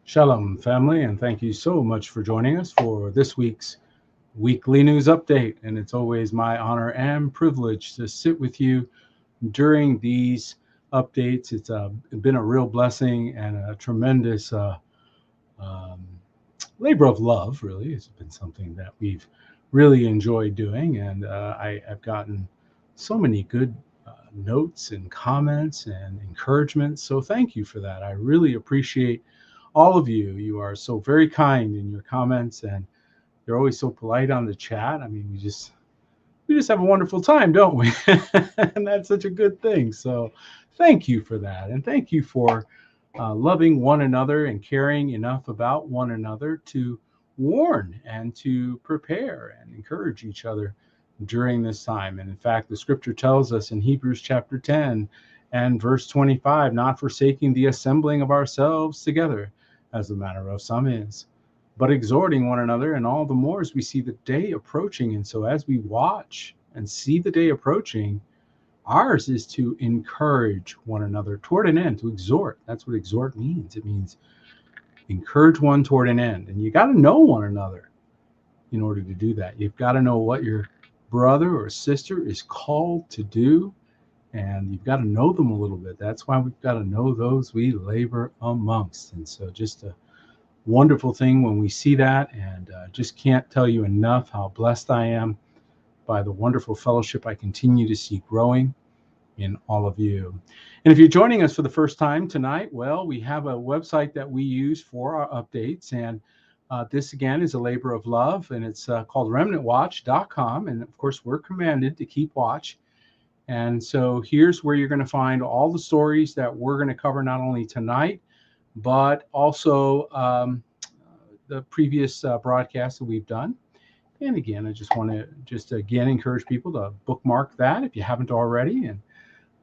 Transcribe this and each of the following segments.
Shalom, family, and thank you so much for joining us for this week's weekly news update. And it's always my honor and privilege to sit with you during these updates. It's been a real blessing and a tremendous um, labor of love, really. It's been something that we've really enjoyed doing, and I've gotten so many good notes and comments and encouragement. So thank you for that. I really appreciate all of you. You are so very kind in your comments, and you're always so polite on the chat. I mean, we just have a wonderful time, don't we? And that's such a good thing. So thank you for that, and thank you for loving one another and caring enough about one another to warn and to prepare and encourage each other during this time. And in fact, the scripture tells us in Hebrews chapter 10 and verse 25, not forsaking the assembling of ourselves together, as the manner of some is, but exhorting one another, and all the more as we see the day approaching. And so as we watch and see the day approaching, ours is to encourage one another toward an end, to exhort. That's what exhort means. It means encourage one toward an end. And you got to know one another in order to do that. You've got to know what your brother or sister is called to do, and you've got to know them a little bit. That's why we've got to know those we labor amongst. And so just a wonderful thing when we see that, and just can't tell you enough how blessed I am by the wonderful fellowship I continue to see growing in all of you. And if you're joining us for the first time tonight, well, we have a website that we use for our updates, and this again is a labor of love, and it's called remnantwatch.com. And of course, we're commanded to keep watch. And so here's where you're going to find all the stories that we're going to cover, not only tonight, but also the previous broadcasts that we've done. And again, I just want to again encourage people to bookmark that if you haven't already. And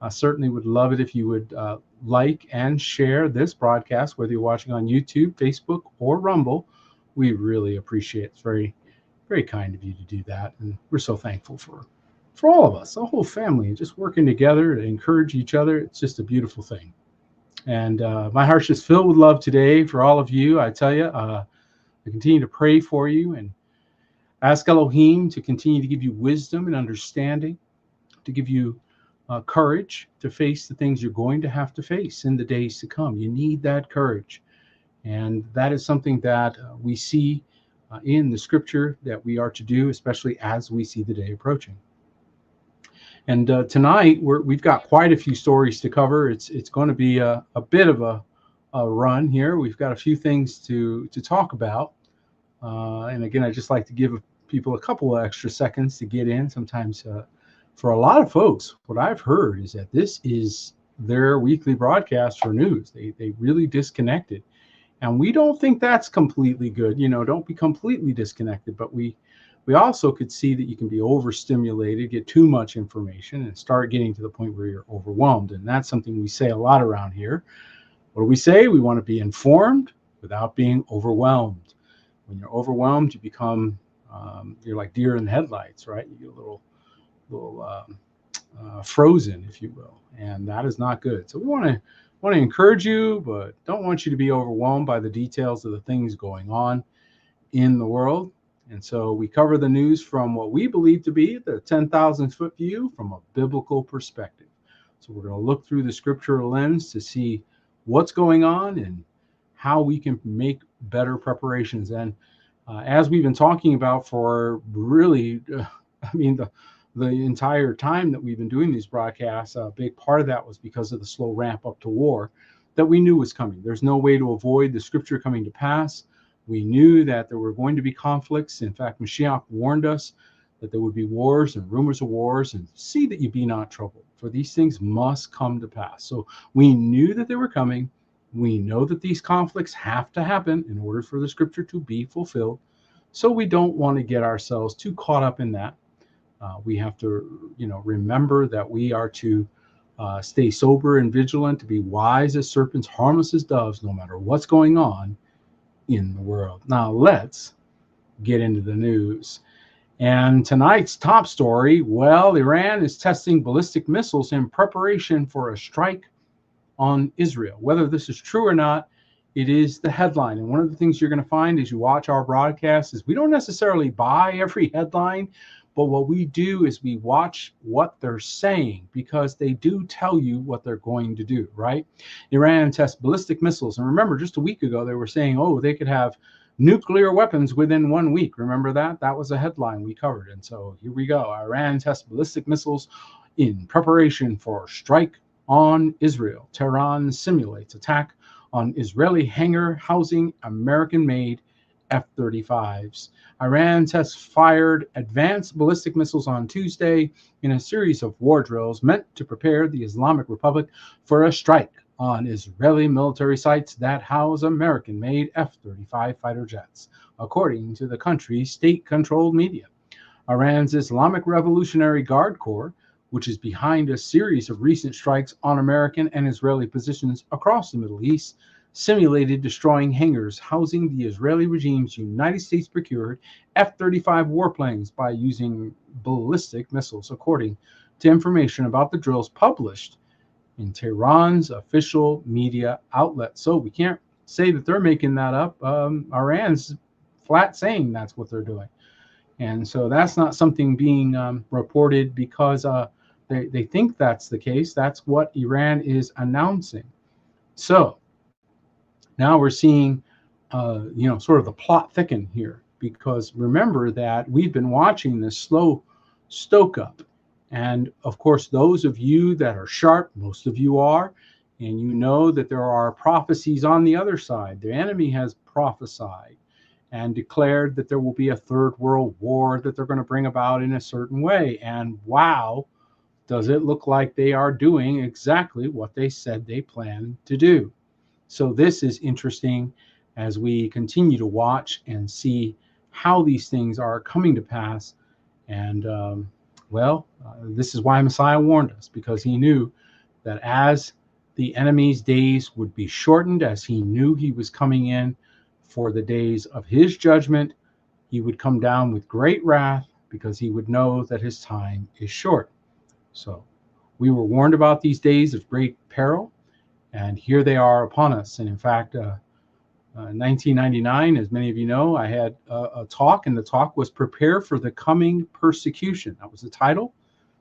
I certainly would love it if you would like and share this broadcast, whether you're watching on YouTube, Facebook, or Rumble. We really appreciate it. It's very, very kind of you to do that. And we're so thankful for all of us, the whole family, and just working together to encourage each other. It's just a beautiful thing. And my heart's just filled with love today for all of you. I tell you, I continue to pray for you and ask Elohim to continue to give you wisdom and understanding, to give you courage to face the things you're going to have to face in the days to come. You need that courage. And that is something that we see in the scripture that we are to do, especially as we see the day approaching. And tonight, we've got quite a few stories to cover. It's going to be a bit of a run here. We've got a few things to talk about. And again, I just like to give people a couple of extra seconds to get in. Sometimes for a lot of folks, what I've heard is that this is their weekly broadcast for news. They really disconnected. And we don't think that's completely good. You know, don't be completely disconnected. But we also could see that you can be overstimulated, get too much information, and start getting to the point where you're overwhelmed. And that's something we say a lot around here. What do we say? We want to be informed without being overwhelmed. When you're overwhelmed, you become, you're like deer in the headlights, right? You get a little frozen, if you will. And that is not good. So we want to encourage you, but don't want you to be overwhelmed by the details of the things going on in the world. And so we cover the news from what we believe to be the 10,000-foot view from a biblical perspective. So we're going to look through the scriptural lens to see what's going on and how we can make better preparations. And as we've been talking about for really, the entire time that we've been doing these broadcasts, a big part of that was because of the slow ramp up to war that we knew was coming. There's no way to avoid the scripture coming to pass. We knew that there were going to be conflicts. In fact, Mashiach warned us that there would be wars and rumors of wars, and see that you be not troubled, for these things must come to pass. So we knew that they were coming. We know that these conflicts have to happen in order for the scripture to be fulfilled. So we don't want to get ourselves too caught up in that. We have to, remember that we are to stay sober and vigilant, to be wise as serpents, harmless as doves, no matter what's going on in the world. Now let's get into the news. And tonight's top story, well, Iran is testing ballistic missiles in preparation for a strike on Israel. Whether this is true or not It is the headline. And one of the things you're going to find as you watch our broadcast is we don't necessarily buy every headline, but what we do is we watch what they're saying because they do tell you what they're going to do, right? Iran tests ballistic missiles. And remember, just a week ago, they were saying, oh, they could have nuclear weapons within 1 week. Remember that? That was a headline we covered. And so here we go. Iran tests ballistic missiles in preparation for strike on Israel. Tehran simulates attack on Israeli hangar housing American-made F-35s. Iran tests fired advanced ballistic missiles on Tuesday in a series of war drills meant to prepare the Islamic Republic for a strike on Israeli military sites that house American-made F-35 fighter jets, according to the country's state-controlled media. Iran's Islamic Revolutionary Guard Corps, which is behind a series of recent strikes on American and Israeli positions across the Middle East, simulated destroying hangars housing the Israeli regime's United States-procured F-35 warplanes by using ballistic missiles, according to information about the drills published in Tehran's official media outlet. So we can't say that they're making that up. Iran's flat saying that's what they're doing. And so that's not something being reported because they think that's the case. That's what Iran is announcing. So now we're seeing, sort of the plot thicken here, because remember that we've been watching this slow stoke up. And of course, those of you that are sharp, most of you are, and you know that there are prophecies on the other side. The enemy has prophesied and declared that there will be a third world war that they're going to bring about in a certain way. And wow, does it look like they are doing exactly what they said they planned to do. So this is interesting as we continue to watch and see how these things are coming to pass. And this is why Messiah warned us, because he knew that as the enemy's days would be shortened, as he knew he was coming in for the days of his judgment, he would come down with great wrath because he would know that his time is short. So we were warned about these days of great peril, and here they are upon us. And in fact, 1999, as many of you know, I had a talk, and the talk was Prepare for the Coming Persecution. That was the title,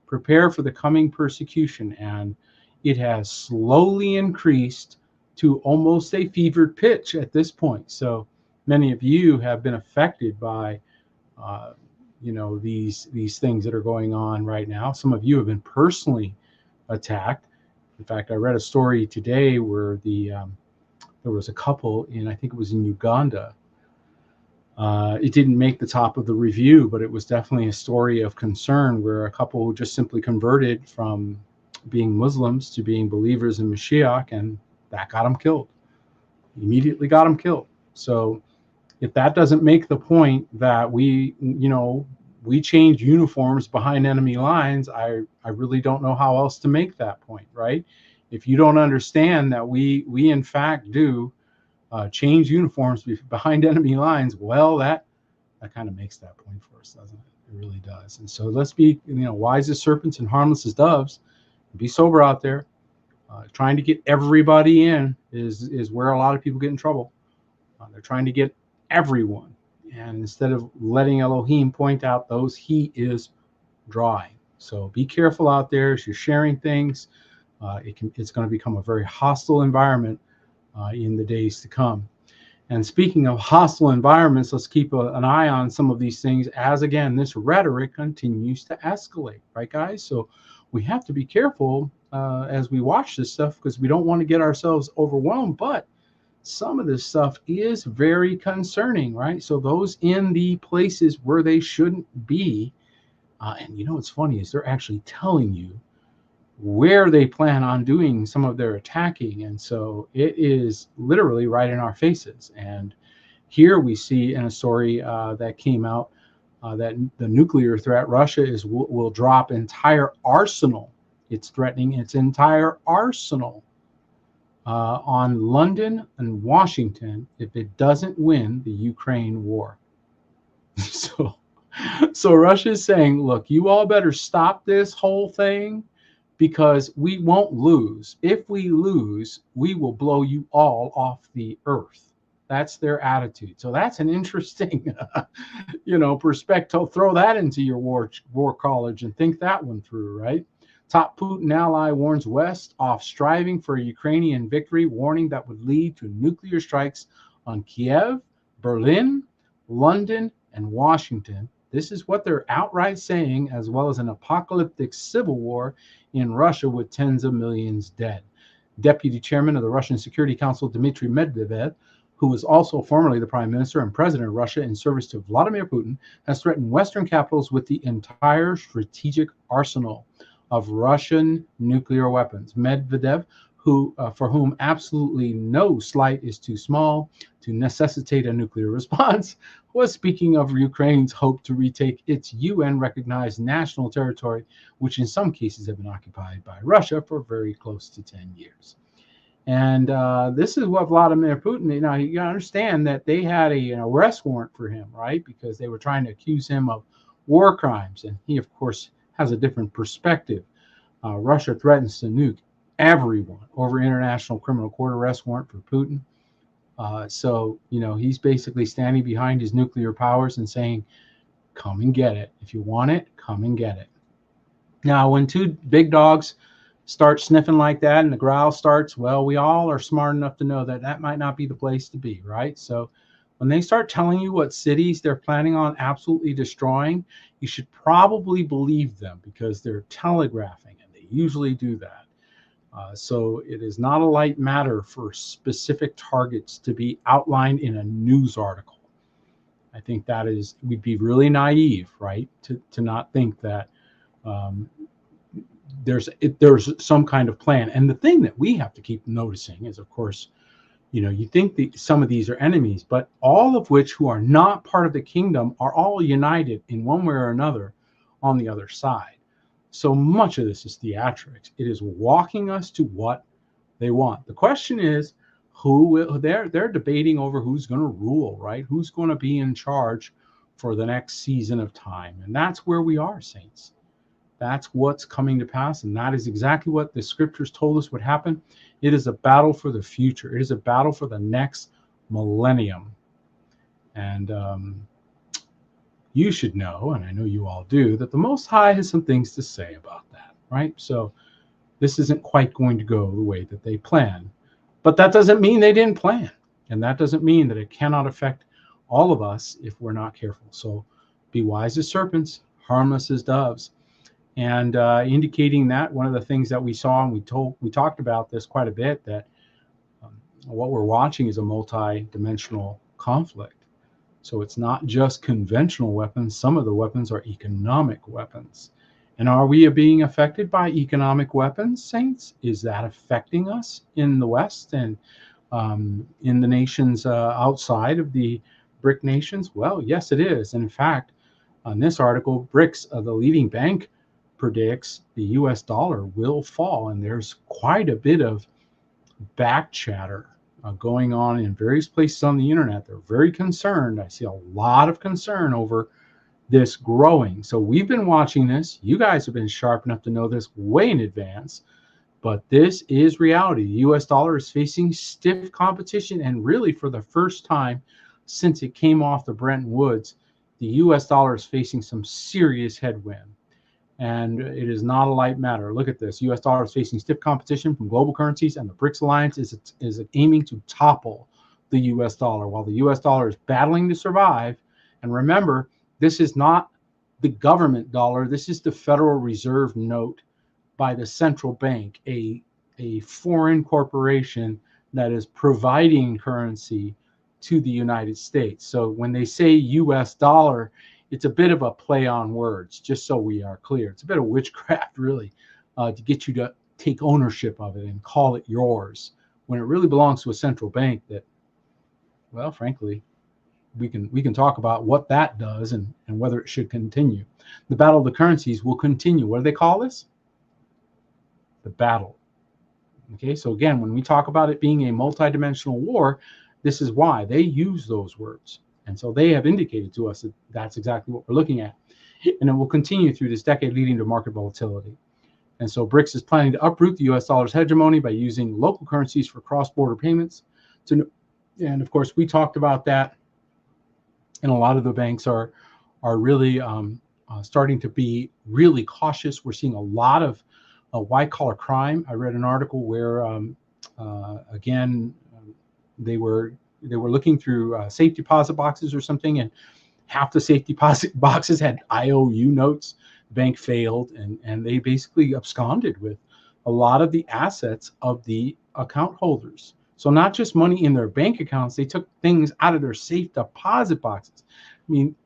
Prepare for the Coming Persecution. And it has slowly increased to almost a fevered pitch at this point. So many of you have been affected by, these things that are going on right now. Some of you have been personally attacked. In fact, I read a story today where there was a couple I think it was in Uganda. It didn't make the top of the review, but it was definitely a story of concern where a couple just simply converted from being Muslims to being believers in Mashiach, and that got them killed. Immediately got them killed. So if that doesn't make the point that we change uniforms behind enemy lines, I really don't know how else to make that point, right? If you don't understand that we in fact do change uniforms behind enemy lines, well, that kind of makes that point for us, doesn't it? It really does. And so let's be wise as serpents and harmless as doves. Be sober out there. Trying to get everybody in is where a lot of people get in trouble. They're trying to get everyone. And instead of letting Elohim point out those he is drawing. So be careful out there as you're sharing things. It's going to become a very hostile environment in the days to come. And speaking of hostile environments, let's keep an eye on some of these things as, again, this rhetoric continues to escalate, right, guys? So we have to be careful as we watch this stuff, because we don't want to get ourselves overwhelmed. But some of this stuff is very concerning, right? So those in the places where they shouldn't be, and what's funny is they're actually telling you where they plan on doing some of their attacking. And so it is literally right in our faces. And here we see in a story that came out that the nuclear threat, Russia will drop entire arsenal. It's threatening its entire arsenal on London and Washington if it doesn't win the Ukraine war. So Russia is saying, look, you all better stop this whole thing, because we won't lose. If we lose, we will blow you all off the earth. That's their attitude. So that's an interesting, perspective. Throw that into your war college and think that one through, right? Top Putin ally warns West off striving for a Ukrainian victory, warning that would lead to nuclear strikes on Kiev, Berlin, London, and Washington. This is what they're outright saying, as well as an apocalyptic civil war in Russia with tens of millions dead. Deputy Chairman of the Russian Security Council, Dmitry Medvedev, who was also formerly the Prime Minister and President of Russia in service to Vladimir Putin, has threatened Western capitals with the entire strategic arsenal of Russian nuclear weapons. Medvedev, for whom absolutely no slight is too small to necessitate a nuclear response, was speaking of Ukraine's hope to retake its UN-recognized national territory, which in some cases have been occupied by Russia for very close to 10 years. And this is what Vladimir Putin, you understand that they had an arrest warrant for him, right? Because they were trying to accuse him of war crimes. And he, of course, has a different perspective. Russia threatens to nuke everyone over International Criminal Court arrest warrant for Putin. So he's basically standing behind his nuclear powers and saying, come and get it. If you want it, come and get it. Now, when two big dogs start sniffing like that and the growl starts, well, we all are smart enough to know that that might not be the place to be, right? So when they start telling you what cities they're planning on absolutely destroying, you should probably believe them because they're telegraphing, and they usually do that. So it is not a light matter for specific targets to be outlined in a news article. I think we'd be really naive, right, to not think that there's some kind of plan. And the thing that we have to keep noticing is, of course, you think some of these are enemies, but all of which who are not part of the kingdom are all united in one way or another on the other side. So much of this is theatrics. It is walking us to what they want. The question is, they're debating over who's going to rule, right? Who's going to be in charge for the next season of time. And that's where we are, saints. That's what's coming to pass. And that is exactly what the scriptures told us would happen. It is a battle for the future. It is a battle for the next millennium. And you should know, and I know you all do, that the Most High has some things to say about that, right? So this isn't quite going to go the way that they plan. But that doesn't mean they didn't plan. And that doesn't mean that it cannot affect all of us if we're not careful. So be wise as serpents, harmless as doves. And indicating that, one of the things that we saw, and we talked about this quite a bit, that what we're watching is a multi-dimensional conflict. So it's not just conventional weapons. Some of the weapons are economic weapons. And are we being affected by economic weapons, saints? Is that affecting us in the West and in the nations outside of the BRIC nations? Well, yes, it is. And in fact, on this article, BRICS, the leading bank, predicts the US dollar will fall. And there's quite a bit of back chatter going on in various places on the internet. They're very concerned. I see a lot of concern over this growing. So we've been watching this. You guys have been sharp enough to know this way in advance. But this is reality. The US dollar is facing stiff competition. And really, for the first time since it came off the Bretton Woods, the US dollar is facing some serious headwind. And it is not a light matter. Look at this. U.S. dollar is facing stiff competition from global currencies, and the BRICS alliance is aiming to topple the U.S. dollar, while the U.S. dollar is battling to survive. And remember, this is not the government dollar. This is the Federal Reserve note by the central bank, a foreign corporation that is providing currency to the United States. So when they say U.S. dollar, it's a bit of a play on words, just so we are clear. It's a bit of witchcraft, really, to get you to take ownership of it and call it yours, when it really belongs to a central bank that, well, frankly, we can talk about what that does and whether it should continue. The battle of the currencies will continue. What do they call this? The battle. Okay, so again, when we talk about it being a multidimensional war, this is why they use those words. And so they have indicated to us that that's exactly what we're looking at. And it will continue through this decade, leading to market volatility. And so BRICS is planning to uproot the US dollar's hegemony by using local currencies for cross-border payments. And of course, we talked about that. And a lot of the banks are really starting to be really cautious. We're seeing a lot of white-collar crime. I read an article where, again, they were looking through safe deposit boxes or something, and half the safe deposit boxes had IOU notes. The bank failed, and they basically absconded with a lot of the assets of the account holders. So not just money in their bank accounts, they took things out of their safe deposit boxes. I mean,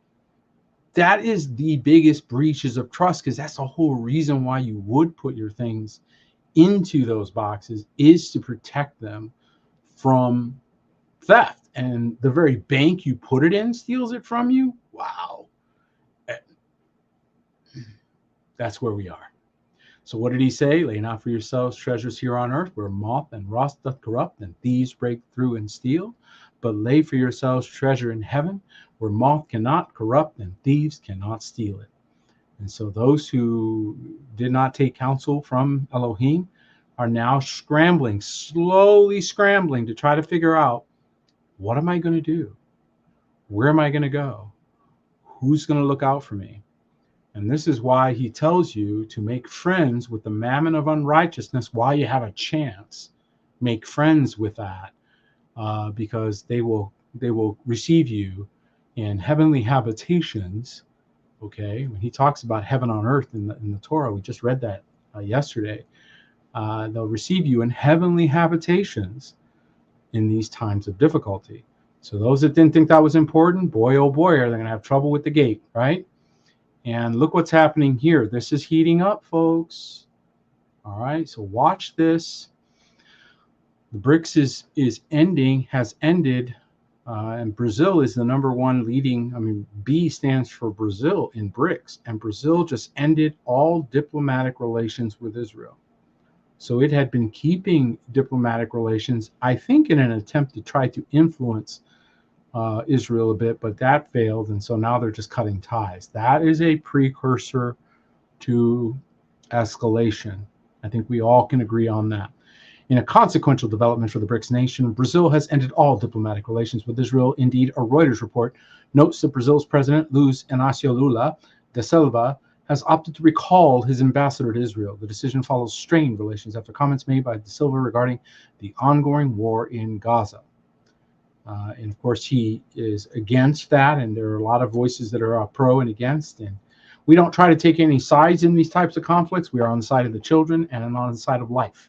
that is the biggest breaches of trust, because that's the whole reason why you would put your things into those boxes, is to protect them from theft. And the very bank you put it in steals it from you. Wow. That's where we are. So what did he say? Lay not for yourselves treasures here on earth, where moth and rust doth corrupt, and thieves break through and steal. But lay for yourselves treasure in heaven, where moth cannot corrupt and thieves cannot steal it. And so those who did not take counsel from Elohim are now scrambling, slowly scrambling to try to figure out, what am I going to do? Where am I going to go? Who's going to look out for me? And this is why he tells you to make friends with the mammon of unrighteousness while you have a chance. Make friends with that, because they will receive you in heavenly habitations. Okay, when he talks about heaven on earth in the Torah, we just read that yesterday. They'll receive you in heavenly habitations in these times of difficulty. So those that didn't think that was important, boy, oh boy, are they going to have trouble with the gate, right? And look what's happening here. This is heating up, folks. All right, so watch this. The BRICS has ended, and Brazil is the number one leading. I mean, B stands for Brazil in BRICS, and Brazil just ended all diplomatic relations with Israel. So it had been keeping diplomatic relations, I think, in an attempt to try to influence Israel a bit, but that failed, and so now they're just cutting ties. That is a precursor to escalation. I think we all can agree on that. In a consequential development for the BRICS nation, Brazil has ended all diplomatic relations with Israel. Indeed, a Reuters report notes that Brazil's president, Luiz Inácio Lula da Silva, has opted to recall his ambassador to Israel. The decision follows strained relations after comments made by da Silva regarding the ongoing war in Gaza. And of course, he is against that, and there are a lot of voices that are pro and against. And we don't try to take any sides in these types of conflicts. We are on the side of the children and on the side of life.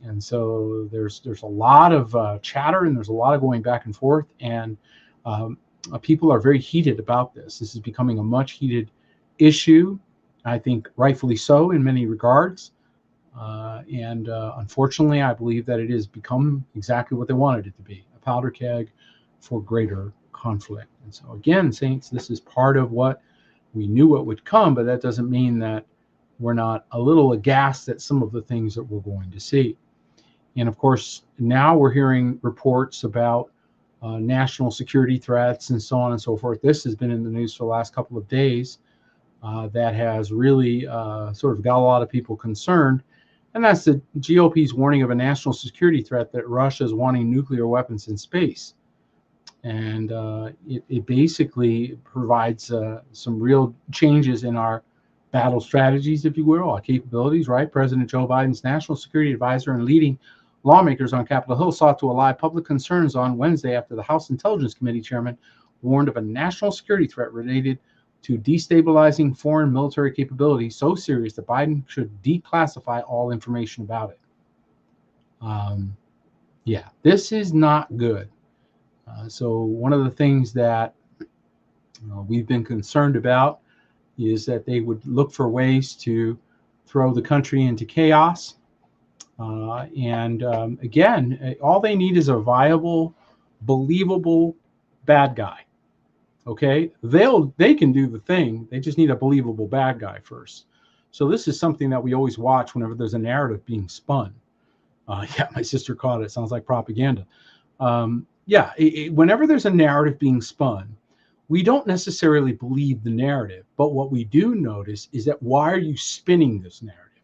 And so there's a lot of chatter, and there's a lot of going back and forth, and people are very heated about this. This is becoming a much heated issue, I think rightfully so in many regards. And unfortunately, I believe that it has become exactly what they wanted it to be, a powder keg for greater conflict. And so again, saints, this is part of what we knew what would come, but that doesn't mean that we're not a little aghast at some of the things that we're going to see. And of course, now we're hearing reports about national security threats and so on and so forth. This has been in the news for the last couple of days. That has really sort of got a lot of people concerned. And that's the GOP's warning of a national security threat that Russia is wanting nuclear weapons in space. And it basically provides some real changes in our battle strategies, if you will, our capabilities, right? President Joe Biden's national security advisor and leading lawmakers on Capitol Hill sought to allay public concerns on Wednesday after the House Intelligence Committee chairman warned of a national security threat related to destabilizing foreign military capability so serious that Biden should declassify all information about it. Yeah, this is not good. So one of the things that we've been concerned about is that they would look for ways to throw the country into chaos. Again, all they need is a viable, believable bad guy. Okay, they can do the thing. They just need a believable bad guy first. So this is something that we always watch whenever there's a narrative being spun. Yeah, my sister caught it. Sounds like propaganda. Whenever there's a narrative being spun, we don't necessarily believe the narrative. But what we do notice is that, why are you spinning this narrative?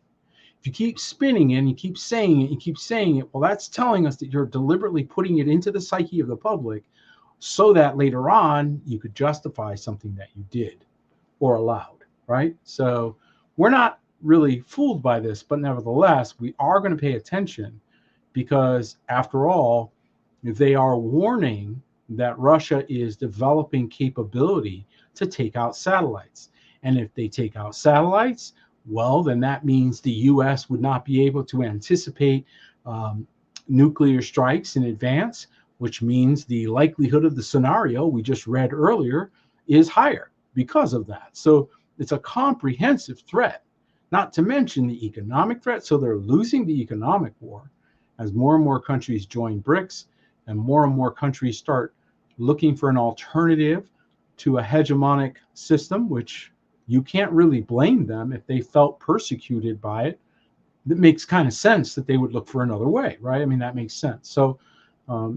If you keep spinning it and you keep saying it, you keep saying it, well, that's telling us that you're deliberately putting it into the psyche of the public so that later on you could justify something that you did or allowed, right? So we're not really fooled by this, but nevertheless, we are going to pay attention because, after all, they are warning that Russia is developing capability to take out satellites. And if they take out satellites, well, then that means the US would not be able to anticipate nuclear strikes in advance, which means the likelihood of the scenario we just read earlier is higher because of that. So it's a comprehensive threat, not to mention the economic threat. So they're losing the economic war as more and more countries join BRICS and more countries start looking for an alternative to a hegemonic system, which you can't really blame them if they felt persecuted by it. That makes kind of sense that they would look for another way, right? I mean, that makes sense. So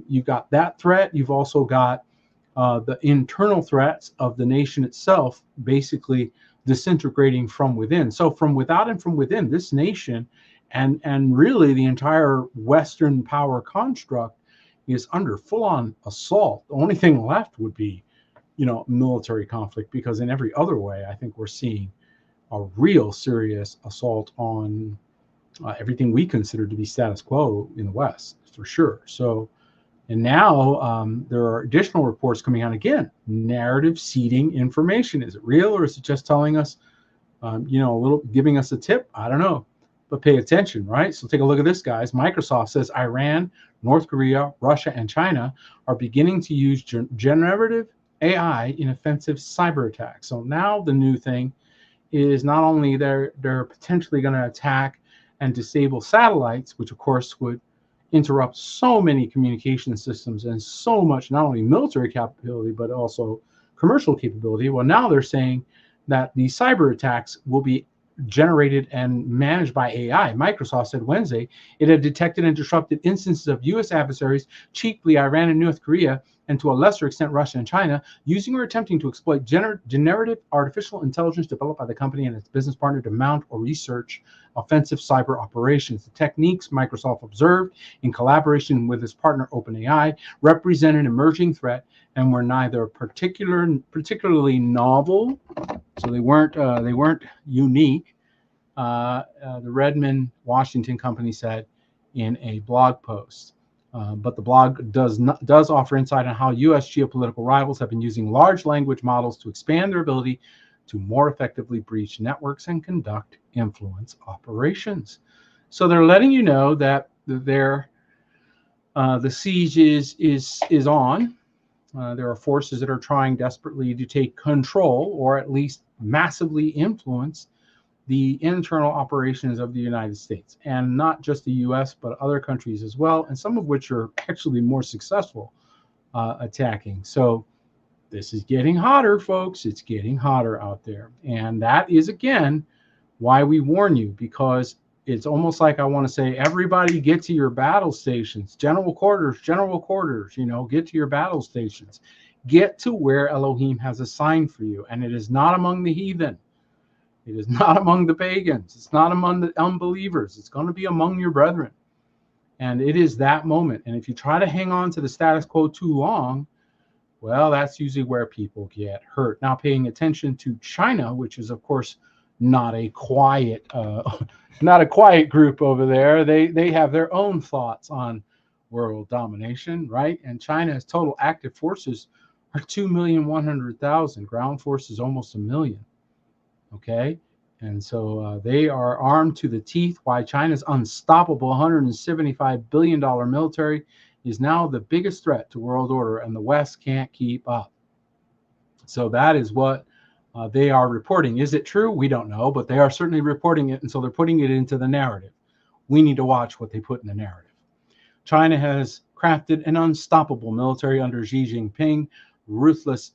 you've got that threat. You've also got the internal threats of the nation itself basically disintegrating from within. So from without and from within, this nation and really the entire Western power construct is under full-on assault. The only thing left would be, military conflict, because in every other way, I think we're seeing a real serious assault on everything we consider to be status quo in the West, for sure. So, and now there are additional reports coming out again, narrative seeding information. Is it real, or is it just telling us, a little, giving us a tip? I don't know, but pay attention, right? So take a look at this, guys. Microsoft says Iran, North Korea, Russia, and China are beginning to use generative AI in offensive cyber attacks. So now the new thing is not only they're potentially going to attack and disable satellites, which of course would interrupt so many communication systems and so much, not only military capability, but also commercial capability. Well, now they're saying that these cyber attacks will be generated and managed by AI. Microsoft said Wednesday it had detected and disrupted instances of U.S. adversaries, chiefly Iran and North Korea, and to a lesser extent Russia and China, using or attempting to exploit generative artificial intelligence developed by the company and its business partner to mount or research offensive cyber operations. The techniques, Microsoft observed, in collaboration with its partner OpenAI, represent an emerging threat and were neither particularly novel, so they weren't unique. The Redmond, Washington company said in a blog post. But the blog does offer insight on how U.S. geopolitical rivals have been using large language models to expand their ability to more effectively breach networks and conduct influence operations. So they're letting you know that the siege is on. There are forces that are trying desperately to take control or at least massively influence the internal operations of the United States, and not just the US, but other countries as well, and some of which are actually more successful attacking. So this is getting hotter, folks. It's getting hotter out there. And that is, again, why we warn you, because it's almost like I want to say, everybody get to your battle stations, general quarters, get to your battle stations. Get to where Elohim has assigned for you. And it is not among the heathen. It is not among the pagans. It's not among the unbelievers. It's going to be among your brethren. And it is that moment. And if you try to hang on to the status quo too long, well, that's usually where people get hurt. Now, paying attention to China, which is, of course, not a quiet group over there. They have their own thoughts on world domination, right? And China's total active forces are 2,100,000. Ground forces almost 1 million. Okay, and so they are armed to the teeth. Why China's unstoppable $175 billion military is now the biggest threat to world order, and the West can't keep up. So that is what they are reporting. Is it true? We don't know, but they are certainly reporting it, and so they're putting it into the narrative. We need to watch what they put in the narrative. China has crafted an unstoppable military under Xi Jinping's ruthless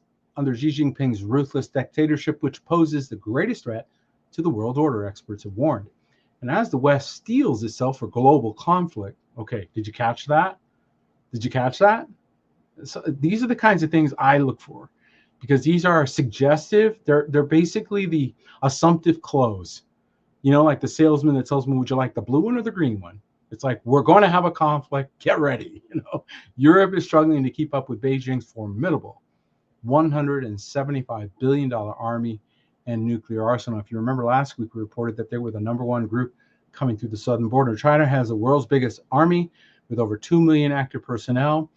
dictatorship, which poses the greatest threat to the world order, experts have warned. And as the West steels itself for global conflict, okay, did you catch that? So these are the kinds of things I look for, because these are suggestive. They're basically the assumptive close You know, like the salesman that tells me, would you like the blue one or the green one? It's like, we're going to have a conflict. Get ready. You know, Europe is struggling to keep up with Beijing's formidable $175 billion army and nuclear arsenal. If you remember last week, we reported that they were the number one group coming through the southern border. China has the world's biggest army with over 2 million active personnel.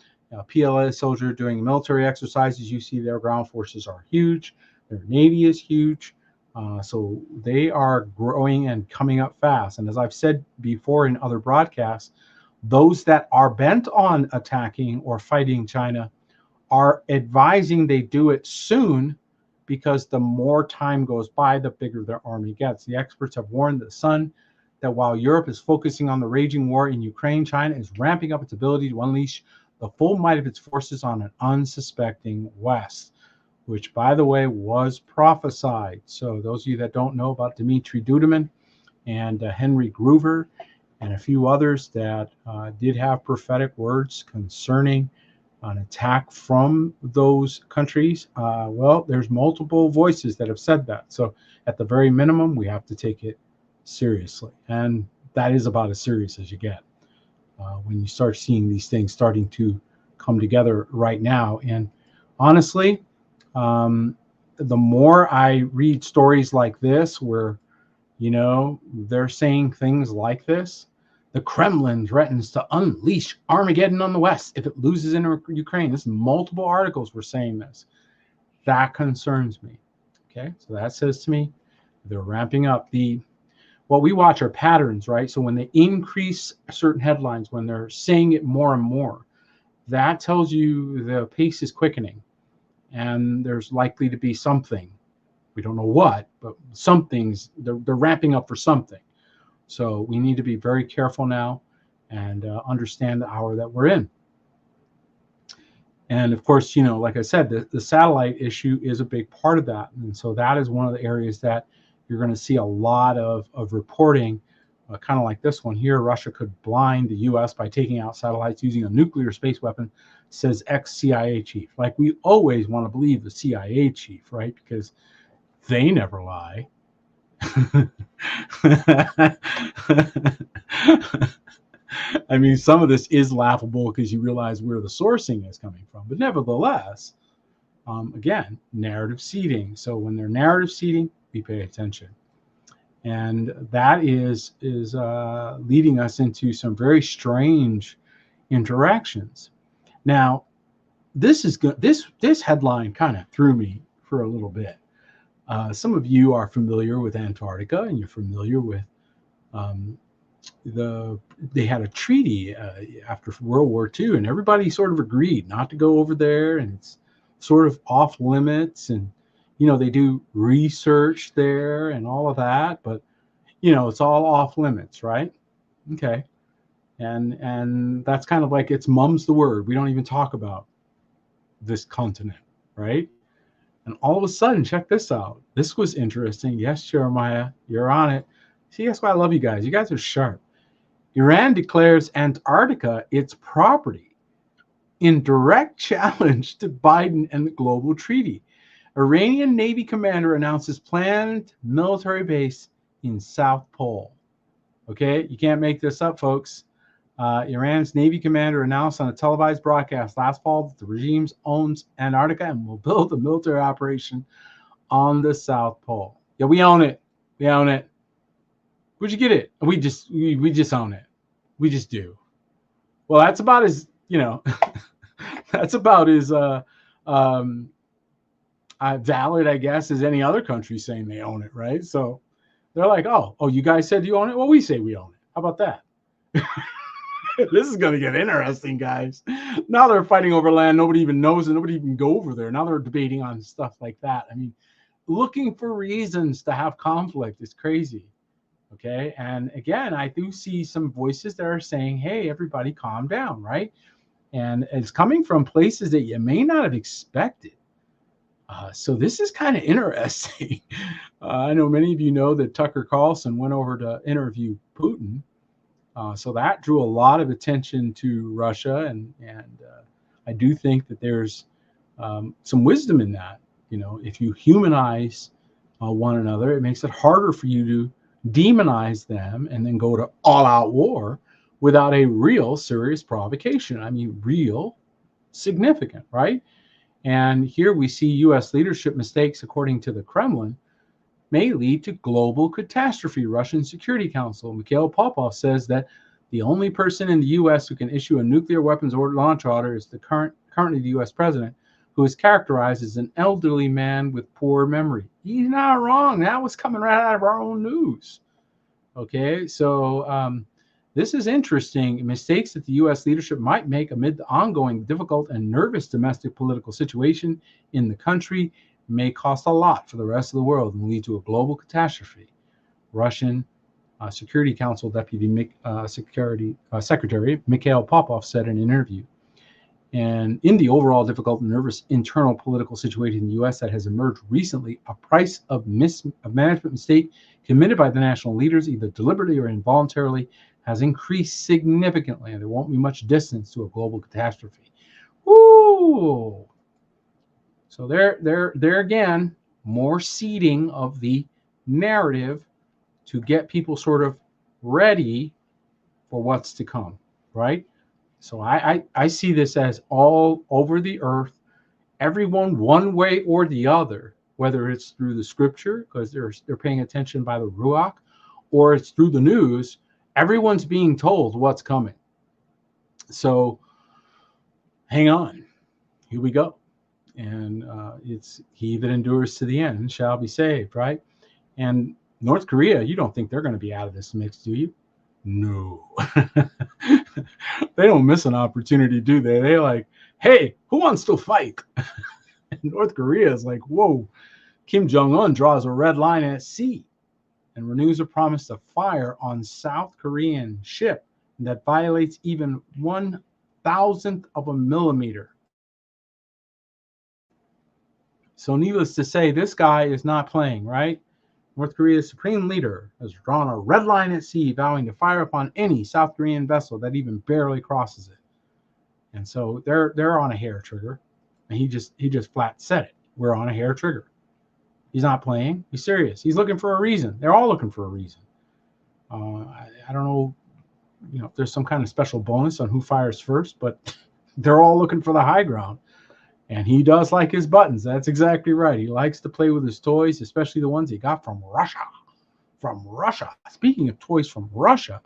PLA soldiers doing military exercises. You see their ground forces are huge. Their navy is huge. So they are growing and coming up fast. And as I've said before in other broadcasts, those that are bent on attacking or fighting China are advising they do it soon, because the more time goes by, the bigger their army gets. The experts have warned the Sun that while Europe is focusing on the raging war in Ukraine, China is ramping up its ability to unleash the full might of its forces on an unsuspecting West, which, by the way, was prophesied. So those of you that don't know about Dmitry Duduman and Henry Groover and a few others that did have prophetic words concerning an attack from those countries, well, there's multiple voices that have said that. So at the very minimum, we have to take it seriously. And that is about as serious as you get when you start seeing these things starting to come together right now. And honestly, the more I read stories like this, where, you know, they're saying things like this, the Kremlin threatens to unleash Armageddon on the West if it loses in Ukraine. This is multiple articles were saying this. That concerns me. Okay, so that says to me they're ramping up. What we watch are patterns, right? So when they increase certain headlines, when they're saying it more and more, that tells you the pace is quickening, and there's likely to be something. We don't know what, but something's they're ramping up for something. So we need to be very careful now and understand the hour that we're in. And of course, you know, like I said, the satellite issue is a big part of that. And so that is one of the areas that you're going to see a lot of reporting, kind of like this one here. Russia could blind the U.S. by taking out satellites using a nuclear space weapon, says ex-CIA chief. Like, we always want to believe the CIA chief, right? Because they never lie. I mean, some of this is laughable because you realize where the sourcing is coming from. But nevertheless, again, narrative seeding. So when they're narrative seeding, we pay attention. And that is leading us into some very strange interactions. Now, this is good. This headline kind of threw me for a little bit. Some of you are familiar with Antarctica, and you're familiar with they had a treaty after World War II, and everybody sort of agreed not to go over there, and it's sort of off limits, and you know, they do research there and all of that, but you know, it's all off limits, right? Okay. And that's kind of like, it's mum's the word. We don't even talk about this continent, right? And all of a sudden, check this out. This was interesting. Yes, Jeremiah, you're on it. See, that's why I love you guys. You guys are sharp. Iran declares Antarctica its property in direct challenge to Biden and the global treaty. Iranian Navy commander announces planned military base in South Pole. Okay, you can't make this up, folks. Iran's Navy commander announced on a televised broadcast last fall that the regime owns Antarctica and will build a military operation on the South Pole. Yeah, we own it. We own it. Where'd you get it? We just own it. We just do. Well, that's about as, you know, that's about as valid, I guess, as any other country saying they own it, right? So they're like, oh, you guys said you own it? Well, we say we own it. How about that? This is going to get interesting, guys. Now they're fighting over land nobody even knows, and nobody even go over there. Now they're debating on stuff like that. I mean, looking for reasons to have conflict is crazy. Okay. And again, I do see some voices that are saying, hey, everybody calm down, right? And it's coming from places that you may not have expected. So this is kind of interesting. I know many of you know that Tucker Carlson went over to interview Putin. So that drew a lot of attention to Russia. And I do think that there's some wisdom in that. You know, if you humanize one another, it makes it harder for you demonize them, and then go to all-out war without a real serious provocation. I mean, real significant, right? And here we see U.S. leadership mistakes, according to the Kremlin, may lead to global catastrophe. Russian Security Council Mikhail Popov says that the only person in the U.S. who can issue a nuclear weapons launch order is the currently the U.S. president, who is characterized as an elderly man with poor memory. He's not wrong. That was coming right out of our own news. Okay, so this is interesting. Mistakes that the U.S. leadership might make amid the ongoing difficult and nervous domestic political situation in the country may cost a lot for the rest of the world and lead to a global catastrophe. Russian Security Council Deputy Secretary Mikhail Popov said in an interview. And in the overall difficult and nervous internal political situation in the U.S. that has emerged recently, a price of management mistake committed by the national leaders, either deliberately or involuntarily, has increased significantly, and there won't be much distance to a global catastrophe. Woo! So there again, more seeding of the narrative to get people sort of ready for what's to come, right? So I see this as all over the earth, everyone one way or the other, whether it's through the scripture, because they're paying attention by the Ruach, or it's through the news, everyone's being told what's coming. So hang on, here we go. And it's he that endures to the end shall be saved, right? And North Korea, you don't think they're going to be out of this mix, do you? No. They don't miss an opportunity, do they? They're like, hey, who wants to fight? And North Korea is like, whoa. Kim Jong-un draws a red line at sea and renews a promise to fire on South Korean ship that violates even 1,000th of a millimeter. So needless to say, this guy is not playing, right? North Korea's supreme leader has drawn a red line at sea, vowing to fire upon any South Korean vessel that even barely crosses it. And so they're on a hair trigger, and he just flat said it. We're on a hair trigger. He's not playing. He's serious. He's looking for a reason. They're all looking for a reason. I don't know, if there's some kind of special bonus on who fires first, but they're all looking for the high ground. And he does like his buttons. That's exactly right. He likes to play with his toys, especially the ones he got from Russia. From Russia. Speaking of toys from Russia,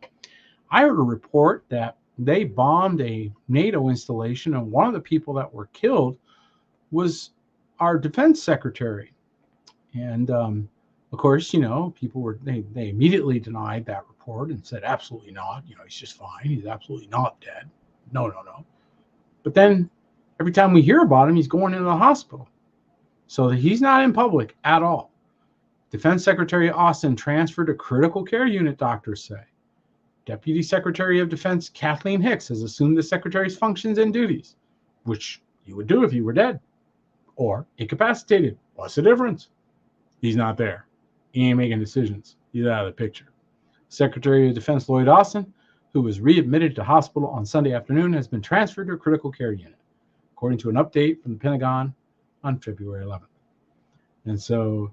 I heard a report that they bombed a NATO installation, and one of the people that were killed was our defense secretary. And of course, people they immediately denied that report and said, absolutely not. He's just fine. He's absolutely not dead. No. But then every time we hear about him, he's going into the hospital. So he's not in public at all. Defense Secretary Austin transferred to critical care unit, doctors say. Deputy Secretary of Defense Kathleen Hicks has assumed the secretary's functions and duties, which you would do if you were dead or incapacitated. What's the difference? He's not there. He ain't making decisions. He's out of the picture. Secretary of Defense Lloyd Austin, who was readmitted to hospital on Sunday afternoon, has been transferred to a critical care unit, according to an update from the Pentagon on February 11th. And so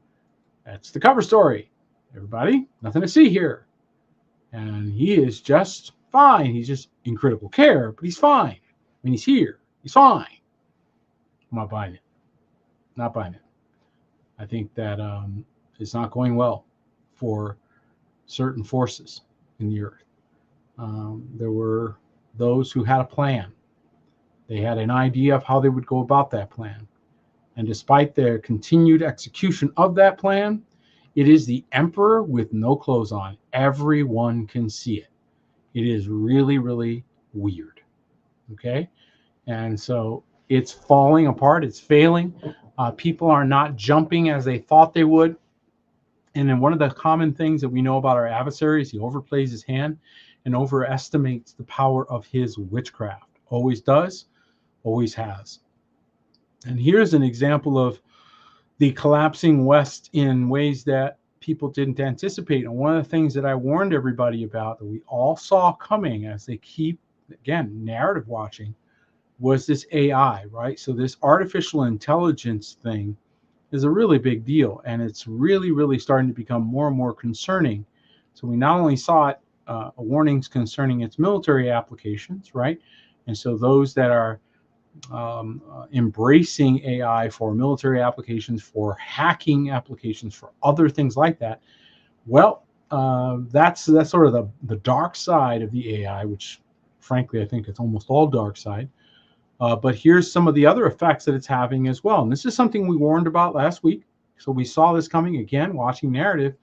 that's the cover story. Everybody, nothing to see here. And he is just fine. He's just in critical care, but he's fine. I mean, he's here. He's fine. I'm not buying it. Not buying it. I think that it's not going well for certain forces in the earth. There were those who had a plan. They had an idea of how they would go about that plan. And despite their continued execution of that plan, it is the emperor with no clothes on. Everyone can see it. It is really, really weird. Okay? And so it's falling apart. It's failing. People are not jumping as they thought they would. And then one of the common things that we know about our adversary is he overplays his hand and overestimates the power of his witchcraft. Always does, always has. And here's an example of the collapsing West in ways that people didn't anticipate. And one of the things that I warned everybody about that we all saw coming as they keep, again, narrative watching, was this AI, right? So this artificial intelligence thing is a really big deal. And it's really, really starting to become more and more concerning So we not only saw it, warnings concerning its military applications, right? And so those that are embracing AI for military applications, for hacking applications, for other things like that. Well, that's sort of the dark side of the AI, which frankly I think it's almost all dark side. But here's some of the other effects that it's having as well. And this is something we warned about last week. So we saw this coming again, watching narrative,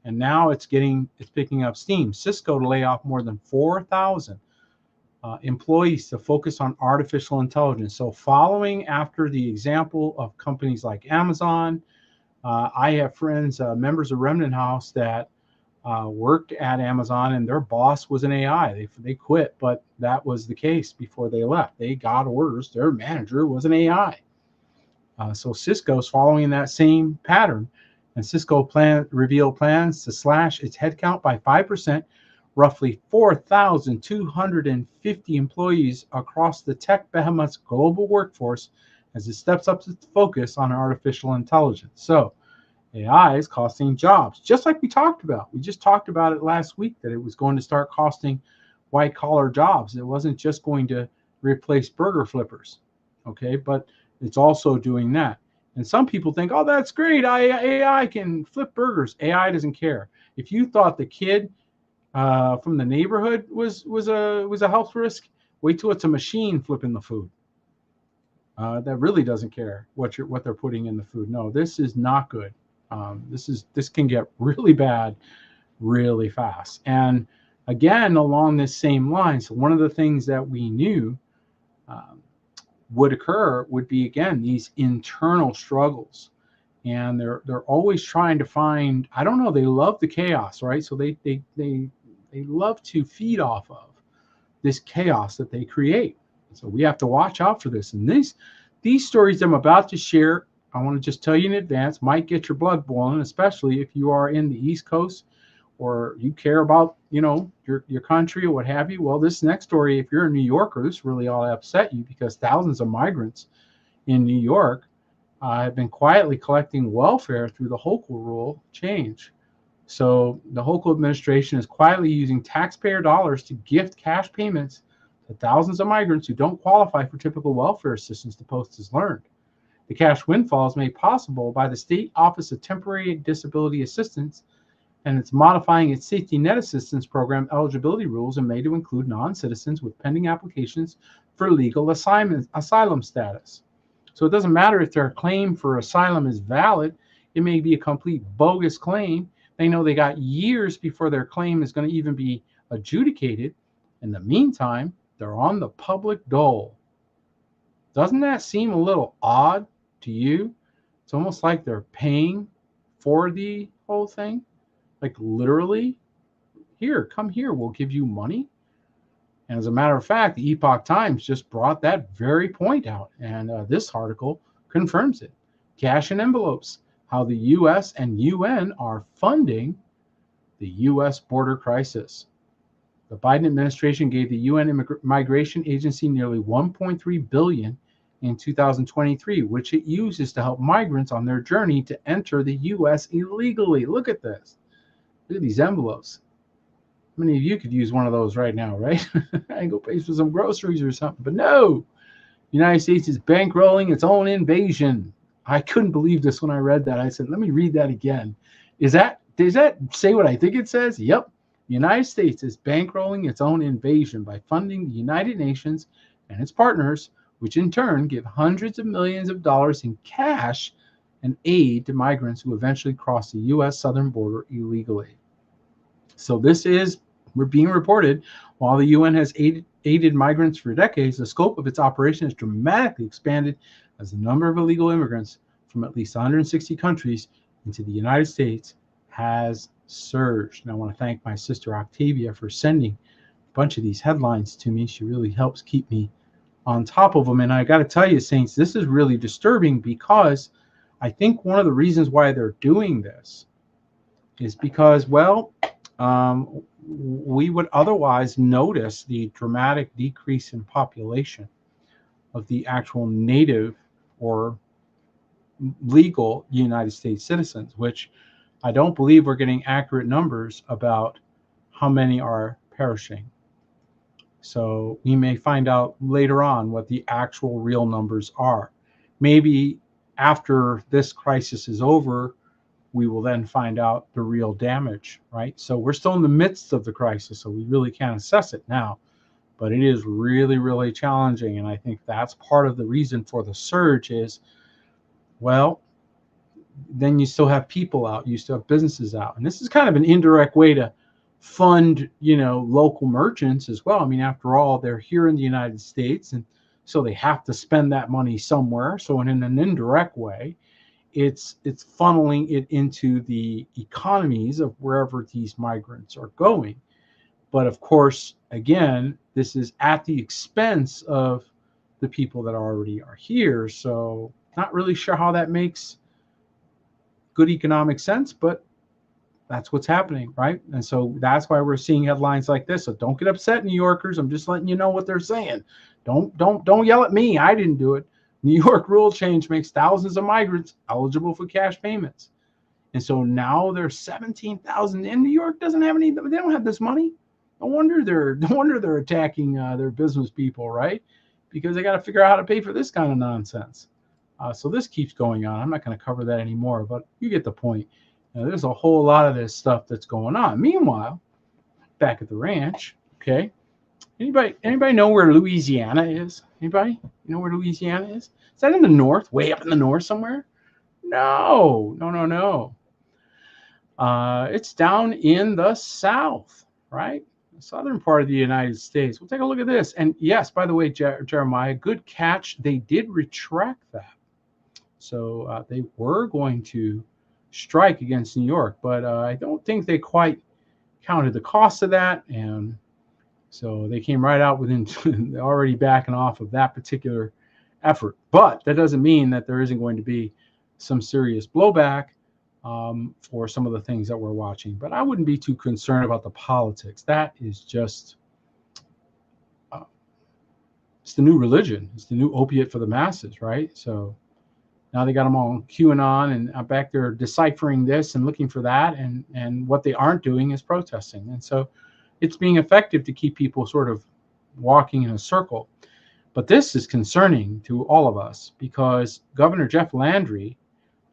and now it's picking up steam. Cisco to lay off more than 4,000 employees to focus on artificial intelligence. So following after the example of companies like Amazon, I have friends, members of Remnant House, that worked at Amazon, and their boss was an AI. They quit, but that was the case before they left. They got orders. Their manager was an AI. So Cisco's following that same pattern, and Cisco revealed plans to slash its headcount by 5%, roughly 4,250 employees across the tech behemoth's global workforce, as it steps up its focus on artificial intelligence. So AI is costing jobs, just like we talked about. We just talked about it last week, that it was going to start costing white-collar jobs. It wasn't just going to replace burger flippers, okay? But it's also doing that. And some people think, oh, that's great. AI can flip burgers. AI doesn't care. If you thought the kid from the neighborhood was a health risk, wait till it's a machine flipping the food. That really doesn't care what they're putting in the food. No, this is not good. This can get really bad really fast. And again, along this same line, so one of the things that we knew would occur would be, again, these internal struggles. And they're always trying to find, I don't know, they love the chaos, right? So they love to feed off of this chaos that they create. So we have to watch out for this. And these stories I'm about to share, I want to just tell you in advance, might get your blood boiling, especially if you are in the East Coast or you care about, your country or what have you. Well, this next story, if you're a New Yorker, this really ought to upset you, because thousands of migrants in New York have been quietly collecting welfare through the Hochul rule change. So the Hochul administration is quietly using taxpayer dollars to gift cash payments to thousands of migrants who don't qualify for typical welfare assistance, the Post has learned. The cash windfall is made possible by the State Office of Temporary Disability Assistance, and it's modifying its safety net assistance program eligibility rules in May to include non-citizens with pending applications for legal asylum status. So it doesn't matter if their claim for asylum is valid. It may be a complete bogus claim. They know they got years before their claim is going to even be adjudicated. In the meantime, they're on the public dole. Doesn't that seem a little odd to you? It's almost like they're paying for the whole thing. Like literally, here, come here, we'll give you money. And as a matter of fact, the Epoch Times just brought that very point out. And this article confirms it. Cash in envelopes, how the U.S. and UN are funding the U.S. border crisis. The Biden administration gave the UN Migration Agency nearly $1.3 billion in 2023, which it uses to help migrants on their journey to enter the U.S. illegally. Look at this. Look at these envelopes. How many of you could use one of those right now, right? I can go pay for some groceries or something. But no, the United States is bankrolling its own invasion. I couldn't believe this when I read that. I said, let me read that again. Does that say what I think it says? Yep. The United States is bankrolling its own invasion by funding the United Nations and its partners, which in turn give hundreds of millions of dollars in cash and aid to migrants who eventually cross the U.S. southern border illegally. So we're being reported, while the UN has aided migrants for decades, the scope of its operation has dramatically expanded as the number of illegal immigrants from at least 160 countries into the United States has surged. And I want to thank my sister Octavia for sending a bunch of these headlines to me. She really helps keep me on top of them. And I got to tell you, Saints, this is really disturbing, because I think one of the reasons why they're doing this is because, we would otherwise notice the dramatic decrease in population of the actual native or legal United States citizens, which I don't believe we're getting accurate numbers about how many are perishing. So we may find out later on what the actual real numbers are. Maybe after this crisis is over, we will then find out the real damage, right? So we're still in the midst of the crisis, so we really can't assess it now. But it is really, really challenging. And I think that's part of the reason for the surge is, well, then you still have people out, you still have businesses out. And this is kind of an indirect way to fund, local merchants as well. I mean, after all, they're here in the United States, and so they have to spend that money somewhere. So in an indirect way, it's funneling it into the economies of wherever these migrants are going. But of course, again, this is at the expense of the people that already are here. So not really sure how that makes good economic sense, but that's what's happening, right? And so that's why we're seeing headlines like this. So don't get upset, New Yorkers. I'm just letting you know what they're saying. Don't yell at me. I didn't do it. New York rule change makes thousands of migrants eligible for cash payments. And so now there's 17,000 in New York doesn't have any, they don't have this money. No wonder they're attacking their business people, right? Because they got to figure out how to pay for this kind of nonsense. So this keeps going on. I'm not going to cover that anymore, but you get the point. There's a whole lot of this stuff that's going on. Meanwhile, back at the ranch, okay. Anybody know where Louisiana is? Anybody? You know where Louisiana is? Is that in the north? Way up in the north somewhere? No. It's down in the south, right? The southern part of the United States. We'll take a look at this. And yes, by the way, Jeremiah, good catch. They did retract that. So they were going to strike against New York, but I don't think they quite counted the cost of that. And so they came right out within already backing off of that particular effort. But that doesn't mean that there isn't going to be some serious blowback for some of the things that we're watching. But I wouldn't be too concerned about the politics. That is just, it's the new religion. It's the new opiate for the masses, right? So now they got them all QAnon and back there deciphering this and looking for that. And what they aren't doing is protesting. And so it's being effective to keep people sort of walking in a circle. But this is concerning to all of us because Governor Jeff Landry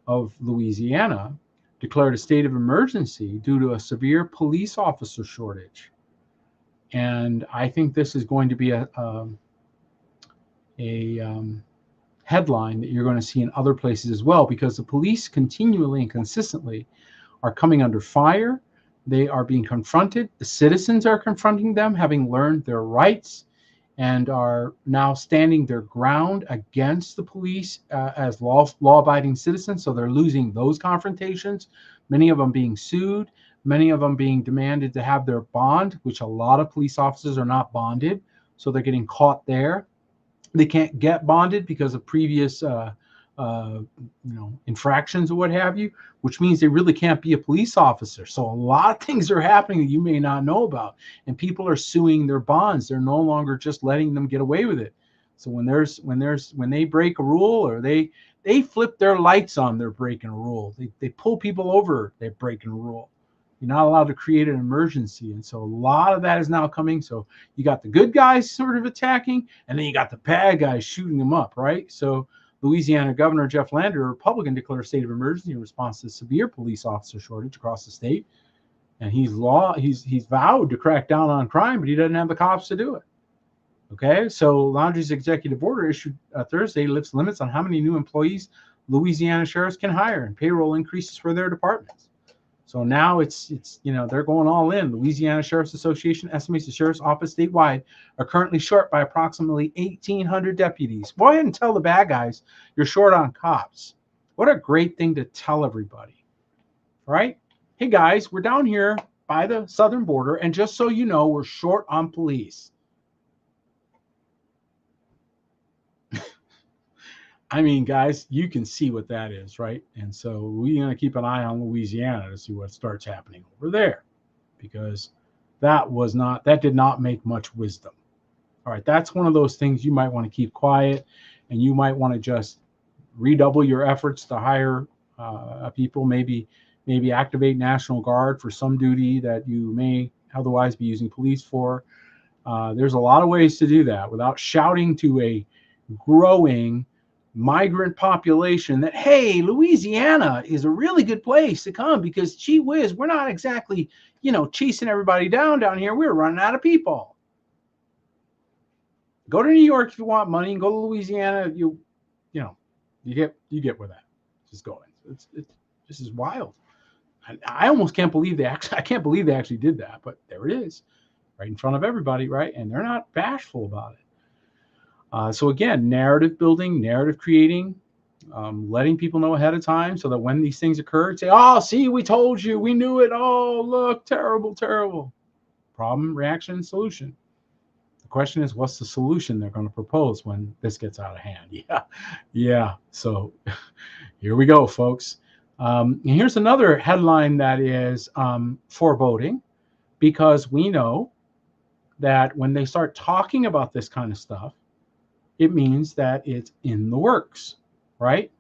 of Louisiana declared a state of emergency due to a severe police officer shortage. And I think this is going to be a headline that you're going to see in other places as well, because the police continually and consistently are coming under fire. They are being confronted. The citizens are confronting them, having learned their rights, and are now standing their ground against the police as law-abiding citizens. So they're losing those confrontations, many of them being sued, many of them being demanded to have their bond, which a lot of police officers are not bonded. So they're getting caught there. They can't get bonded because of previous infractions or what have you, which means they really can't be a police officer. So a lot of things are happening that you may not know about, and people are suing their bonds. They're no longer just letting them get away with it. So when they break a rule, or they flip their lights on, they're breaking a rule. They pull people over, they're breaking a rule. You're not allowed to create an emergency. And so a lot of that is now coming. So you got the good guys sort of attacking, and then you got the bad guys shooting them up, right? So Louisiana Governor Jeff Landry, a Republican, declared a state of emergency in response to the severe police officer shortage across the state. And he's vowed to crack down on crime, but he doesn't have the cops to do it. Okay, so Landry's executive order issued Thursday lifts limits on how many new employees Louisiana sheriffs can hire, and payroll increases for their departments. So now it's they're going all in. Louisiana Sheriff's Association estimates the sheriff's office statewide are currently short by approximately 1,800 deputies. Go ahead and tell the bad guys you're short on cops. What a great thing to tell everybody, right? Hey guys, we're down here by the southern border, and just so you know, we're short on police. I mean, guys, you can see what that is, right? And so we're going to keep an eye on Louisiana to see what starts happening over there, because that did not make much wisdom. All right, that's one of those things you might want to keep quiet, and you might want to just redouble your efforts to hire people, maybe maybe activate National Guard for some duty that you may otherwise be using police for. There's a lot of ways to do that without shouting to a growing migrant population that, hey, Louisiana is a really good place to come because, gee whiz, we're not exactly, chasing everybody down here. We're running out of people. Go to New York if you want money, and go to Louisiana. You get where that is going. This is wild. I almost can't believe I can't believe they actually did that, but there it is, right in front of everybody, right? And they're not bashful about it. So again, narrative building, narrative creating, letting people know ahead of time so that when these things occur, say, oh, see, we told you, we knew it. Oh, look, terrible, terrible. Problem, reaction, solution. The question is, what's the solution they're going to propose when this gets out of hand? Yeah. So here we go, folks. And here's another headline that is foreboding, because we know that when they start talking about this kind of stuff, it means that it's in the works, right?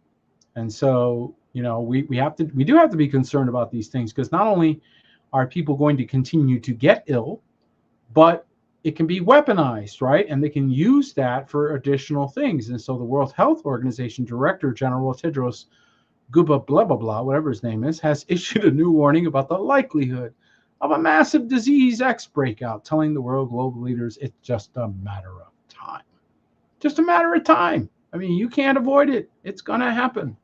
And so, we do have to be concerned about these things, because not only are people going to continue to get ill, but it can be weaponized, right? And they can use that for additional things. And so the World Health Organization Director General Tedros Guba blah blah blah, whatever his name is, has issued a new warning about the likelihood of a massive disease X breakout, telling the world global leaders it's just a matter of time. Just a matter of time. I mean, you can't avoid it. It's going to happen.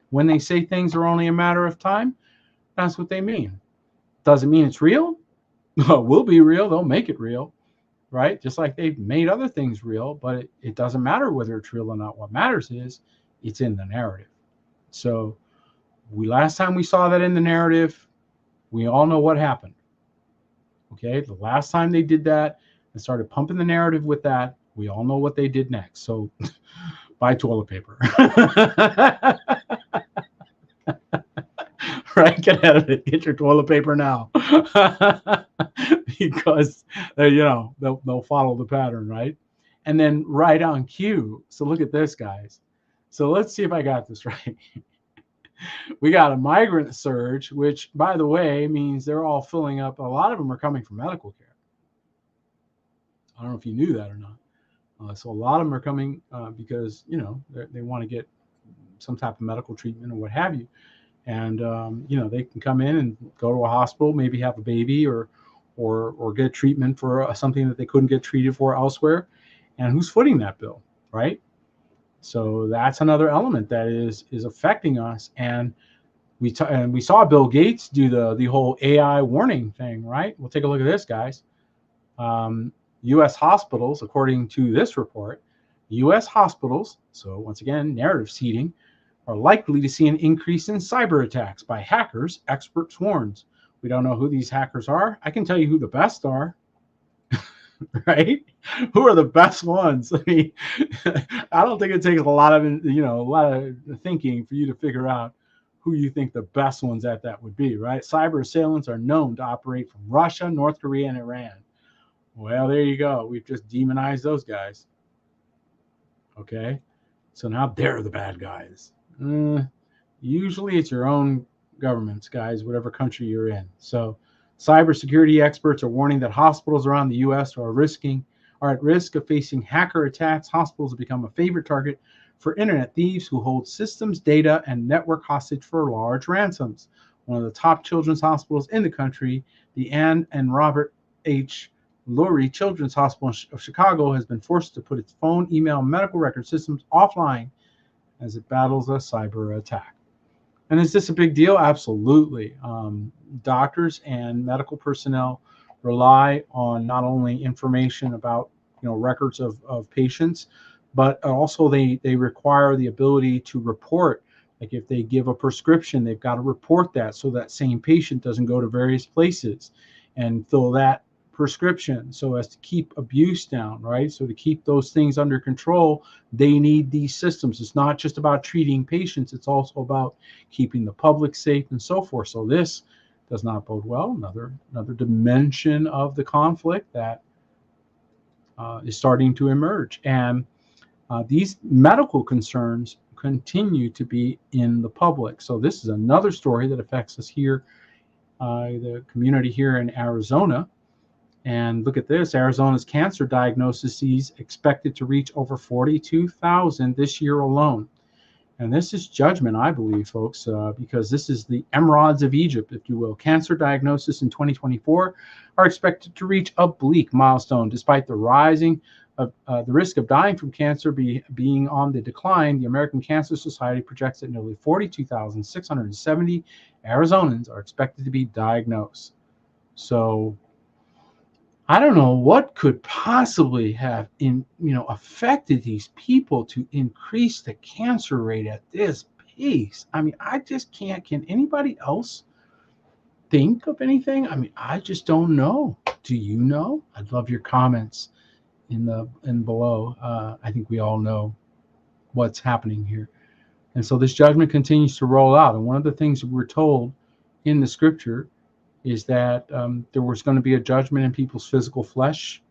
When they say things are only a matter of time, that's what they mean. Doesn't mean it's real. Will be real. They'll make it real, right? Just like they've made other things real, but it doesn't matter whether it's real or not. What matters is it's in the narrative. So last time we saw that in the narrative, we all know what happened. Okay, the last time they did that and started pumping the narrative with that, we all know what they did next. So buy toilet paper. Right? Get out of it. Get your toilet paper now. Because they'll follow the pattern, right? And then right on cue. So look at this, guys. So let's see if I got this right. We got a migrant surge, which, by the way, means they're all filling up. A lot of them are coming from medical care. I don't know if you knew that or not. So a lot of them are coming because, they want to get some type of medical treatment or what have you. And, they can come in and go to a hospital, maybe have a baby or get treatment for something that they couldn't get treated for elsewhere. And who's footing that bill, right? So that's another element that is affecting us. And we saw Bill Gates do the whole AI warning thing, right? We'll take a look at this, guys. U.S. hospitals, according to this report, U.S. hospitals, so once again, narrative seeding, are likely to see an increase in cyber attacks by hackers, experts warns. We don't know who these hackers are. I can tell you who the best are. Right? Who are the best ones? I mean, I don't think it takes a lot of thinking for you to figure out who you think the best ones at that would be, right? Cyber assailants are known to operate from Russia, North Korea, and Iran. Well, there you go. We've just demonized those guys. Okay? So now they're the bad guys. Usually it's your own governments, guys, whatever country you're in. So cybersecurity experts are warning that hospitals around the U.S. are at risk of facing hacker attacks. Hospitals have become a favorite target for internet thieves who hold systems, data, and network hostage for large ransoms. One of the top children's hospitals in the country, the Ann and Robert H. Lurie Children's Hospital of Chicago, has been forced to put its phone, email, and medical record systems offline as it battles a cyber attack. And is this a big deal? Absolutely. Doctors and medical personnel rely on not only information about records of patients, but also they require the ability to report. Like if they give a prescription, they've got to report that so that same patient doesn't go to various places and fill that prescription so as to keep abuse down, right? So to keep those things under control, they need these systems. It's not just about treating patients, it's also about keeping the public safe and so forth. So this does not bode well. Another dimension of the conflict that is starting to emerge. And these medical concerns continue to be in the public. So this is another story that affects us here, the community here in Arizona. And look at this, Arizona's cancer diagnoses expected to reach over 42,000 this year alone. And this is judgment, I believe, folks, because this is the emeralds of Egypt, if you will. Cancer diagnosis in 2024 are expected to reach a bleak milestone. Despite the rising of the risk of dying from cancer being on the decline, the American Cancer Society projects that nearly 42,670 Arizonans are expected to be diagnosed. So I don't know what could possibly have affected these people to increase the cancer rate at this pace. I mean, I just can't. Can anybody else think of anything? I mean, I just don't know. Do you know? I'd love your comments in below. I think we all know what's happening here. And so this judgment continues to roll out. And one of the things that we're told in the scripture is that there was going to be a judgment in people's physical flesh.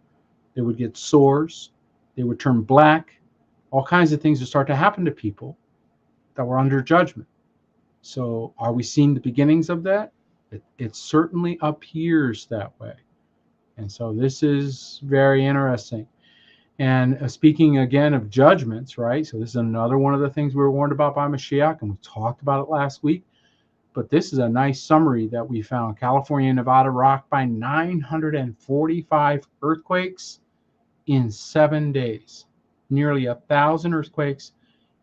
They would get sores. They would turn black. All kinds of things would start to happen to people that were under judgment. So are we seeing the beginnings of that? It certainly appears that way. And so this is very interesting. And speaking again of judgments, right? So this is another one of the things we were warned about by Mashiach, and we talked about it last week. But this is a nice summary that we found. California and Nevada rocked by 945 earthquakes in 7 days. Nearly 1,000 earthquakes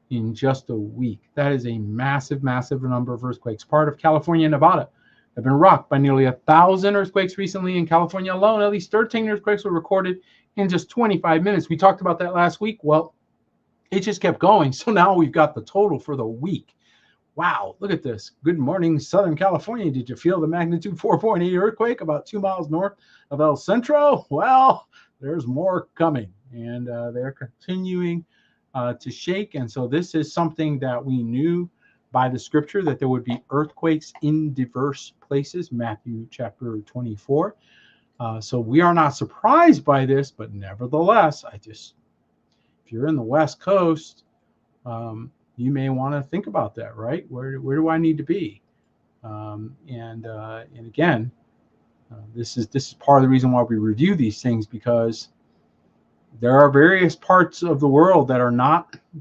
in just a week. That is a massive, massive number of earthquakes. Part of California and Nevada have been rocked by nearly 1,000 earthquakes recently. In California alone, at least 13 earthquakes were recorded in just 25 minutes. We talked about that last week. Well, it just kept going. So now we've got the total for the week. Wow, look at this. Good morning, Southern California. Did you feel the magnitude 4.8 earthquake about 2 miles north of El Centro? Well, there's more coming, and they're continuing to shake. And so this is something that we knew by the scripture, that there would be earthquakes in diverse places, Matthew chapter 24. So we are not surprised by this, but nevertheless, if you're in the West Coast, you may want to think about that, right? Where do I need to be? And again, this is part of the reason why we review these things, because there are various parts of the world that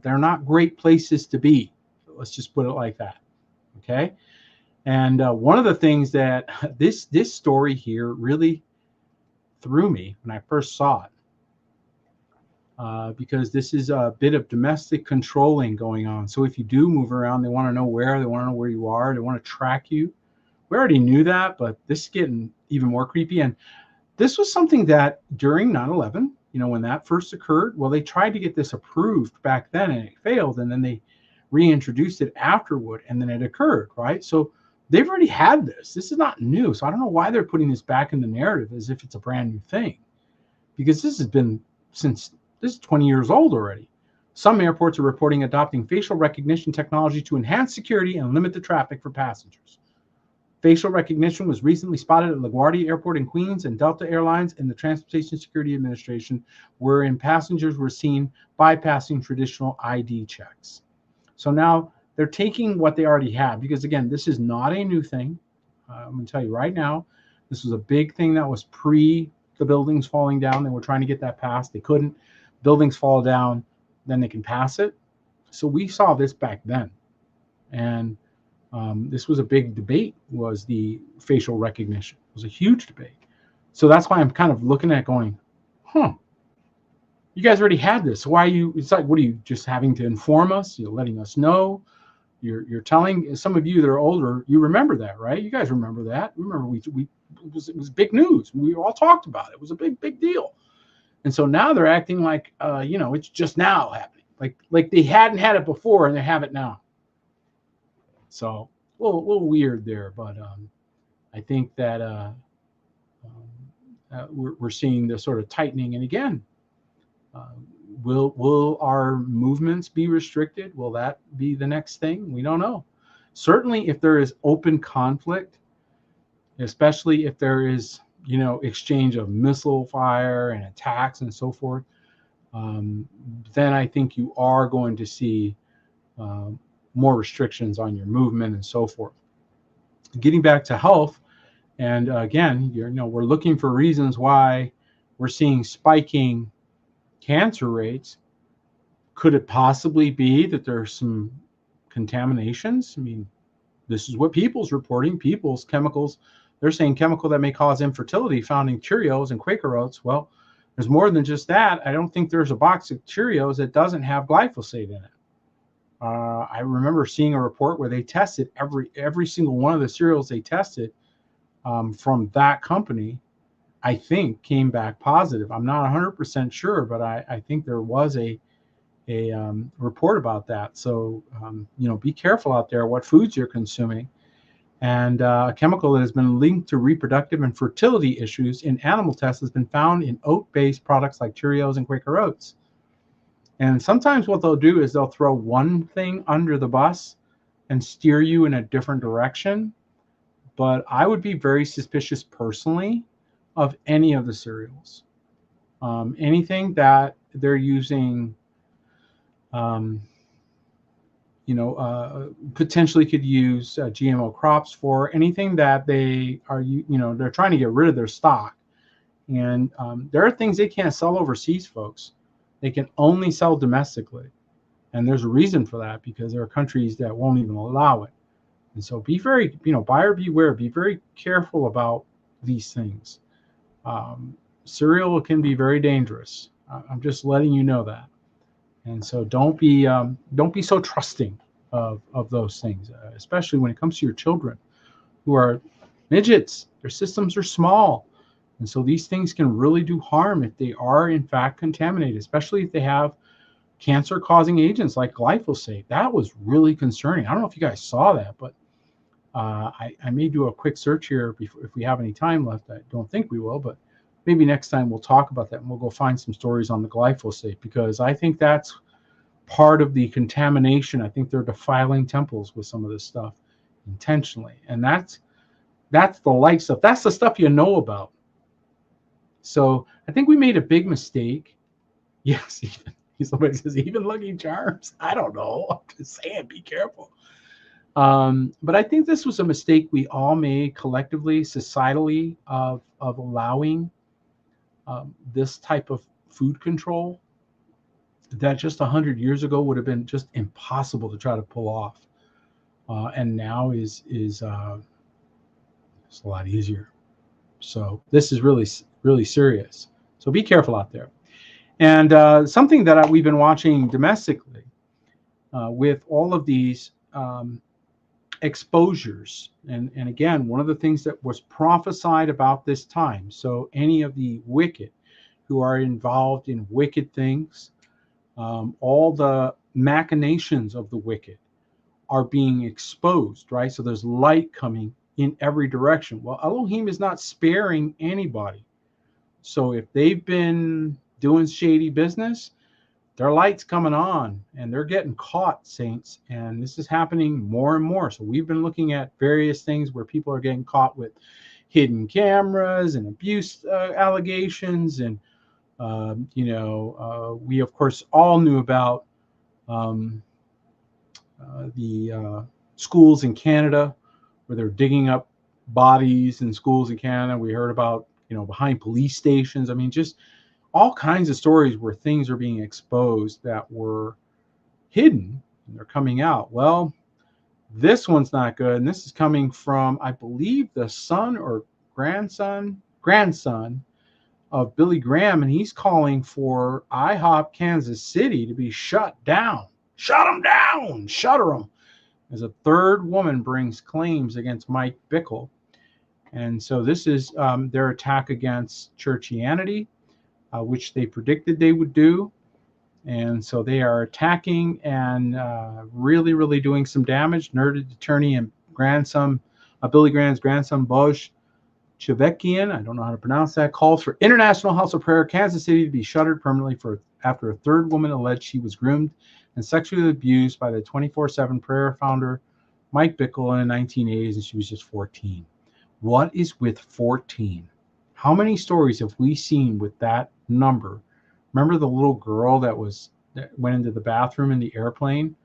they're not great places to be. Let's just put it like that, okay? And one of the things that this story here really threw me when I first saw it. Because this is a bit of domestic controlling going on. So if you do move around, they want to know where you are. They want to track you. We already knew that, but this is getting even more creepy. And this was something that during 9/11, when that first occurred, well, they tried to get this approved back then and it failed. And then they reintroduced it afterward and then it occurred, right? So they've already had this. This is not new. So I don't know why they're putting this back in the narrative as if it's a brand new thing, because this has been this is 20 years old already. Some airports are reporting adopting facial recognition technology to enhance security and limit the traffic for passengers. Facial recognition was recently spotted at LaGuardia Airport in Queens and Delta Airlines in the Transportation Security Administration, wherein passengers were seen bypassing traditional ID checks. So now they're taking what they already have, because again, this is not a new thing. I'm going to tell you right now, this was a big thing that was pre the buildings falling down. They were trying to get that passed. They couldn't. Buildings fall down, then they can pass it. So we saw this back then. And this was a big debate, was the facial recognition. It was a huge debate. So that's why I'm kind of looking at going, you guys already had this. Why are you, it's like, what are you just having to inform us? You're letting us know. You're telling, some of you that are older, you remember that, right? You guys remember that. Remember, it was big news. We all talked about it. It was a big deal. And so now they're acting like, it's just now happening. Like they hadn't had it before and they have it now. So a little weird there, but I think that we're seeing the sort of tightening. And again, will our movements be restricted? Will that be the next thing? We don't know. Certainly, if there is open conflict, especially if there is exchange of missile fire and attacks and so forth, then I think you are going to see uh, more restrictions on your movement and so forth. Getting back to health, and again, we're looking for reasons why we're seeing spiking cancer rates. Could it possibly be that there's some contaminations? I mean, this is what People's reporting. People's chemicals, they're saying chemical that may cause infertility found in Cheerios and Quaker Oats. Well, there's more than just that. I don't think there's a box of Cheerios that doesn't have glyphosate in it. I remember seeing a report where they tested every single one of the cereals they tested from that company. I think came back positive. I'm not 100% sure, but I think there was a report about that. So be careful out there what foods you're consuming. And a chemical that has been linked to reproductive and fertility issues in animal tests has been found in oat-based products like Cheerios and Quaker Oats. And sometimes what they'll do is they'll throw one thing under the bus and steer you in a different direction. But I would be very suspicious personally of any of the cereals. Anything that they're using, potentially could use GMO crops for, anything that they are, they're trying to get rid of their stock. And there are things they can't sell overseas, folks. They can only sell domestically. And there's a reason for that, because there are countries that won't even allow it. And so be very, buyer beware, be very careful about these things. Cereal can be very dangerous. I'm just letting you know that. And so don't be so trusting of those things, especially when it comes to your children who are midgets. Their systems are small. And so these things can really do harm if they are in fact contaminated, especially if they have cancer-causing agents like glyphosate. That was really concerning. I don't know if you guys saw that, but I may do a quick search here if we have any time left. I don't think we will, but maybe next time we'll talk about that, and we'll go find some stories on the glyphosate, because I think that's part of the contamination. I think they're defiling temples with some of this stuff intentionally. And that's the light stuff. That's the stuff you know about. So I think we made a big mistake. Yes, somebody says even Lucky Charms. I don't know. I'm just saying, be careful. But I think this was a mistake we all made collectively, societally, of allowing this type of food control that just 100 years ago would have been just impossible to try to pull off, and now is it's a lot easier. So this is really, really serious. So be careful out there. And something that we've been watching domestically with all of these exposures, and again, one of the things that was prophesied about this time. So any of the wicked who are involved in wicked things, all the machinations of the wicked are being exposed, right? So there's light coming in every direction. Well, Elohim is not sparing anybody. So if they've been doing shady business, their light's coming on and they're getting caught, saints. And this is happening more and more. So we've been looking at various things where people are getting caught with hidden cameras and abuse allegations. And, we, of course, all knew about the schools in Canada where they're digging up bodies in schools in Canada. We heard about, behind police stations. I mean, just all kinds of stories where things are being exposed that were hidden and they're coming out. Well, this one's not good. And this is coming from, I believe, the son or grandson of Billy Graham. And he's calling for IHOP Kansas City to be shut down. Shut them down. Shutter them. As a third woman brings claims against Mike Bickle. And so this is their attack against churchianity, which they predicted they would do. And so they are attacking and really, really doing some damage. Noted attorney and grandson, Billy Graham's grandson, Boj Chevekian, I don't know how to pronounce that, calls for International House of Prayer Kansas City to be shuttered permanently after a third woman alleged she was groomed and sexually abused by the 24/7 prayer founder Mike Bickle in the 1980s, and she was just 14. What is with 14? How many stories have we seen with that number? Remember the little girl that went into the bathroom in the airplane?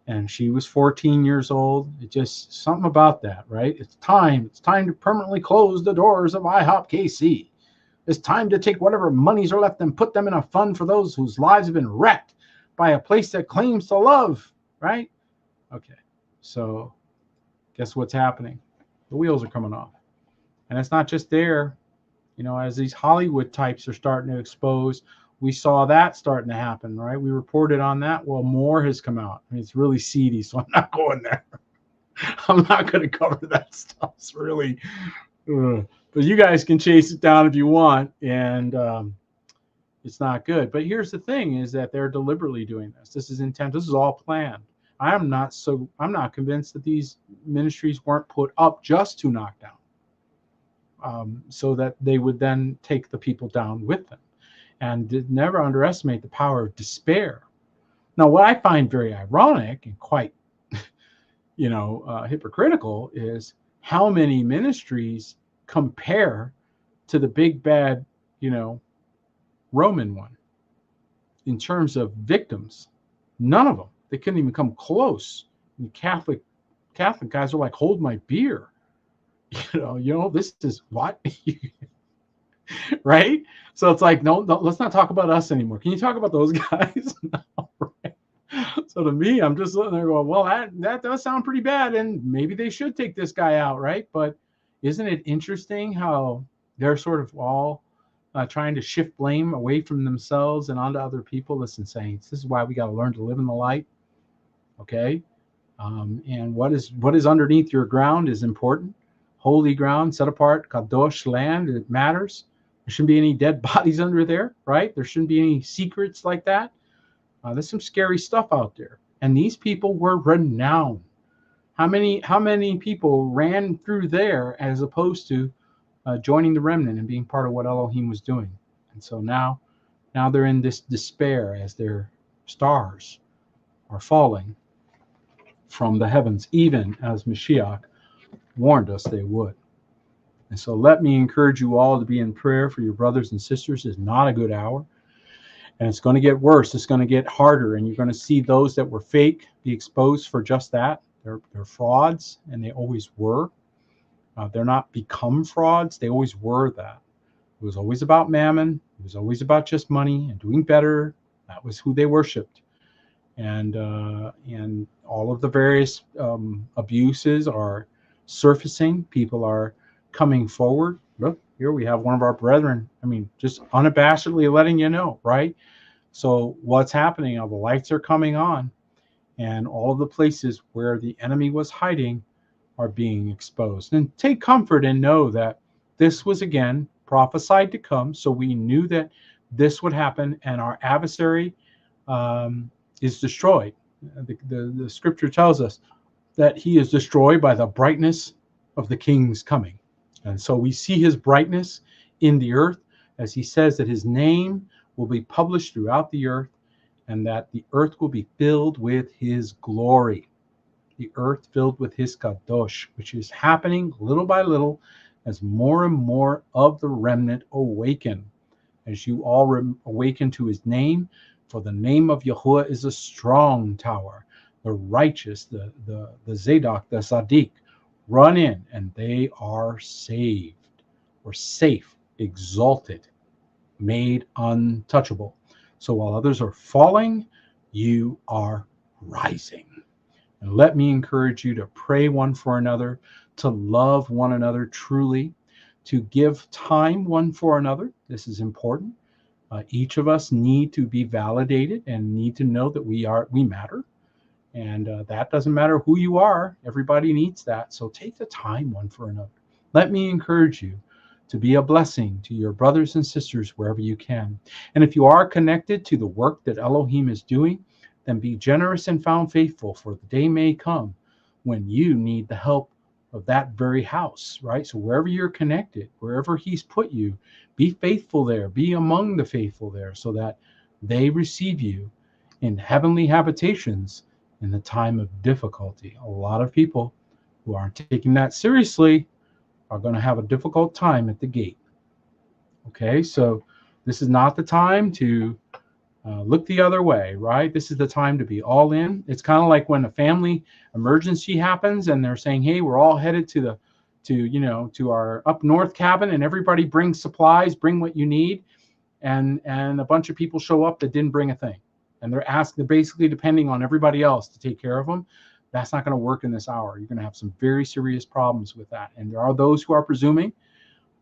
and she was 14 years old. It just something about that, right? It's time. It's time to permanently close the doors of IHOP KC. It's time to take whatever monies are left and put them in a fund for those whose lives have been wrecked by a place that claims to love, right? Okay, so guess what's happening? The wheels are coming off. And it's not just there. As these Hollywood types are starting to expose, we saw that starting to happen, right? We reported on that. Well, more has come out. I mean, it's really seedy, so I'm not going there. I'm not going to cover that stuff. It's really, but you guys can chase it down if you want, and it's not good. But here's the thing: is that they're deliberately doing this. This is intent. This is all planned. I'm not convinced that these ministries weren't put up just to knock down. So that they would then take the people down with them. And did never underestimate the power of despair. Now, what I find very ironic and quite, hypocritical is how many ministries compare to the big bad, Roman one in terms of victims. None of them. They couldn't even come close. And Catholic guys are like, hold my beer. This is what, right? So it's like, no, let's not talk about us anymore. Can you talk about those guys? No, right? So to me, I'm just sitting there going, well, that does sound pretty bad, and maybe they should take this guy out, right? But isn't it interesting how they're sort of all trying to shift blame away from themselves and onto other people? Listen, saints, this is why we got to learn to live in the light, okay? And what is underneath your ground is important. Holy ground, set apart, kadosh land, it matters. There shouldn't be any dead bodies under there, right? There shouldn't be any secrets like that. There's some scary stuff out there. And these people were renowned. How many people ran through there as opposed to joining the remnant and being part of what Elohim was doing? And so now they're in this despair as their stars are falling from the heavens, even as Mashiach warned us they would. And so let me encourage you all to be in prayer for your brothers and sisters. It's not a good hour, and it's going to get worse. It's going to get harder, and you're going to see those that were fake be exposed for just that. They're frauds, and they always were. They're not become frauds. They always were that. It was always about mammon. It was always about just money and doing better. That was who they worshipped. And all of the various abuses are surfacing. People are coming forward. Look, here we have one of our brethren. I mean, just unabashedly letting you know, right? So what's happening? The lights are coming on, and all of the places where the enemy was hiding are being exposed. And take comfort and know that this was again prophesied to come. So we knew that this would happen, and our adversary is destroyed. The scripture tells us that he is destroyed by the brightness of the king's coming. And so we see his brightness in the earth, as he says that his name will be published throughout the earth, and that the earth will be filled with his glory. The earth filled with his kadosh, which is happening little by little as more and more of the remnant awaken. As you all awaken to his name, for the name of Yahuwah is a strong tower. The righteous, the Zadok, the Sadiq, run in, and they are saved, or safe, exalted, made untouchable. So while others are falling, you are rising. And let me encourage you to pray one for another, to love one another truly, to give time one for another. This is important. Each of us need to be validated and need to know that we matter. And that doesn't matter who you are. Everybody needs that. So take the time one for another. Let me encourage you to be a blessing to your brothers and sisters wherever you can. And if you are connected to the work that Elohim is doing, then be generous and found faithful, for the day may come when you need the help of that very house, right? So wherever you're connected, wherever he's put you, be faithful there, be among the faithful there, so that they receive you in heavenly habitations in the time of difficulty. A lot of people who aren't taking that seriously are going to have a difficult time at the gate. Okay, so this is not the time to Look the other way, right? This is the time to be all in. It's kind of like when a family emergency happens and they're saying, hey, we're all headed to our up north cabin, and everybody brings supplies, bring what you need. And a bunch of people show up that didn't bring a thing. And they're basically depending on everybody else to take care of them. That's not going to work in this hour. You're going to have some very serious problems with that. And there are those who are presuming,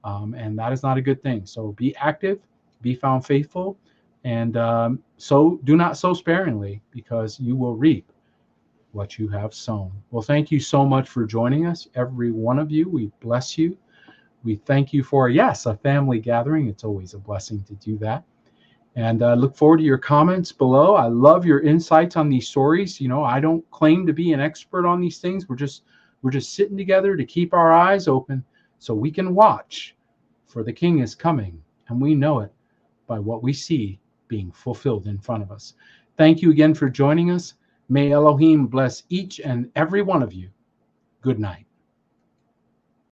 and that is not a good thing. So be active, be found faithful, and so do not sow sparingly, because you will reap what you have sown. Well, thank you so much for joining us, every one of you. We bless you. We thank you for, yes, a family gathering. It's always a blessing to do that. And I look forward to your comments below. I love your insights on these stories. I don't claim to be an expert on these things. We're just sitting together to keep our eyes open so we can watch, for the King is coming, and we know it by what we see being fulfilled in front of us. Thank you again for joining us. May Elohim bless each and every one of you. Good night.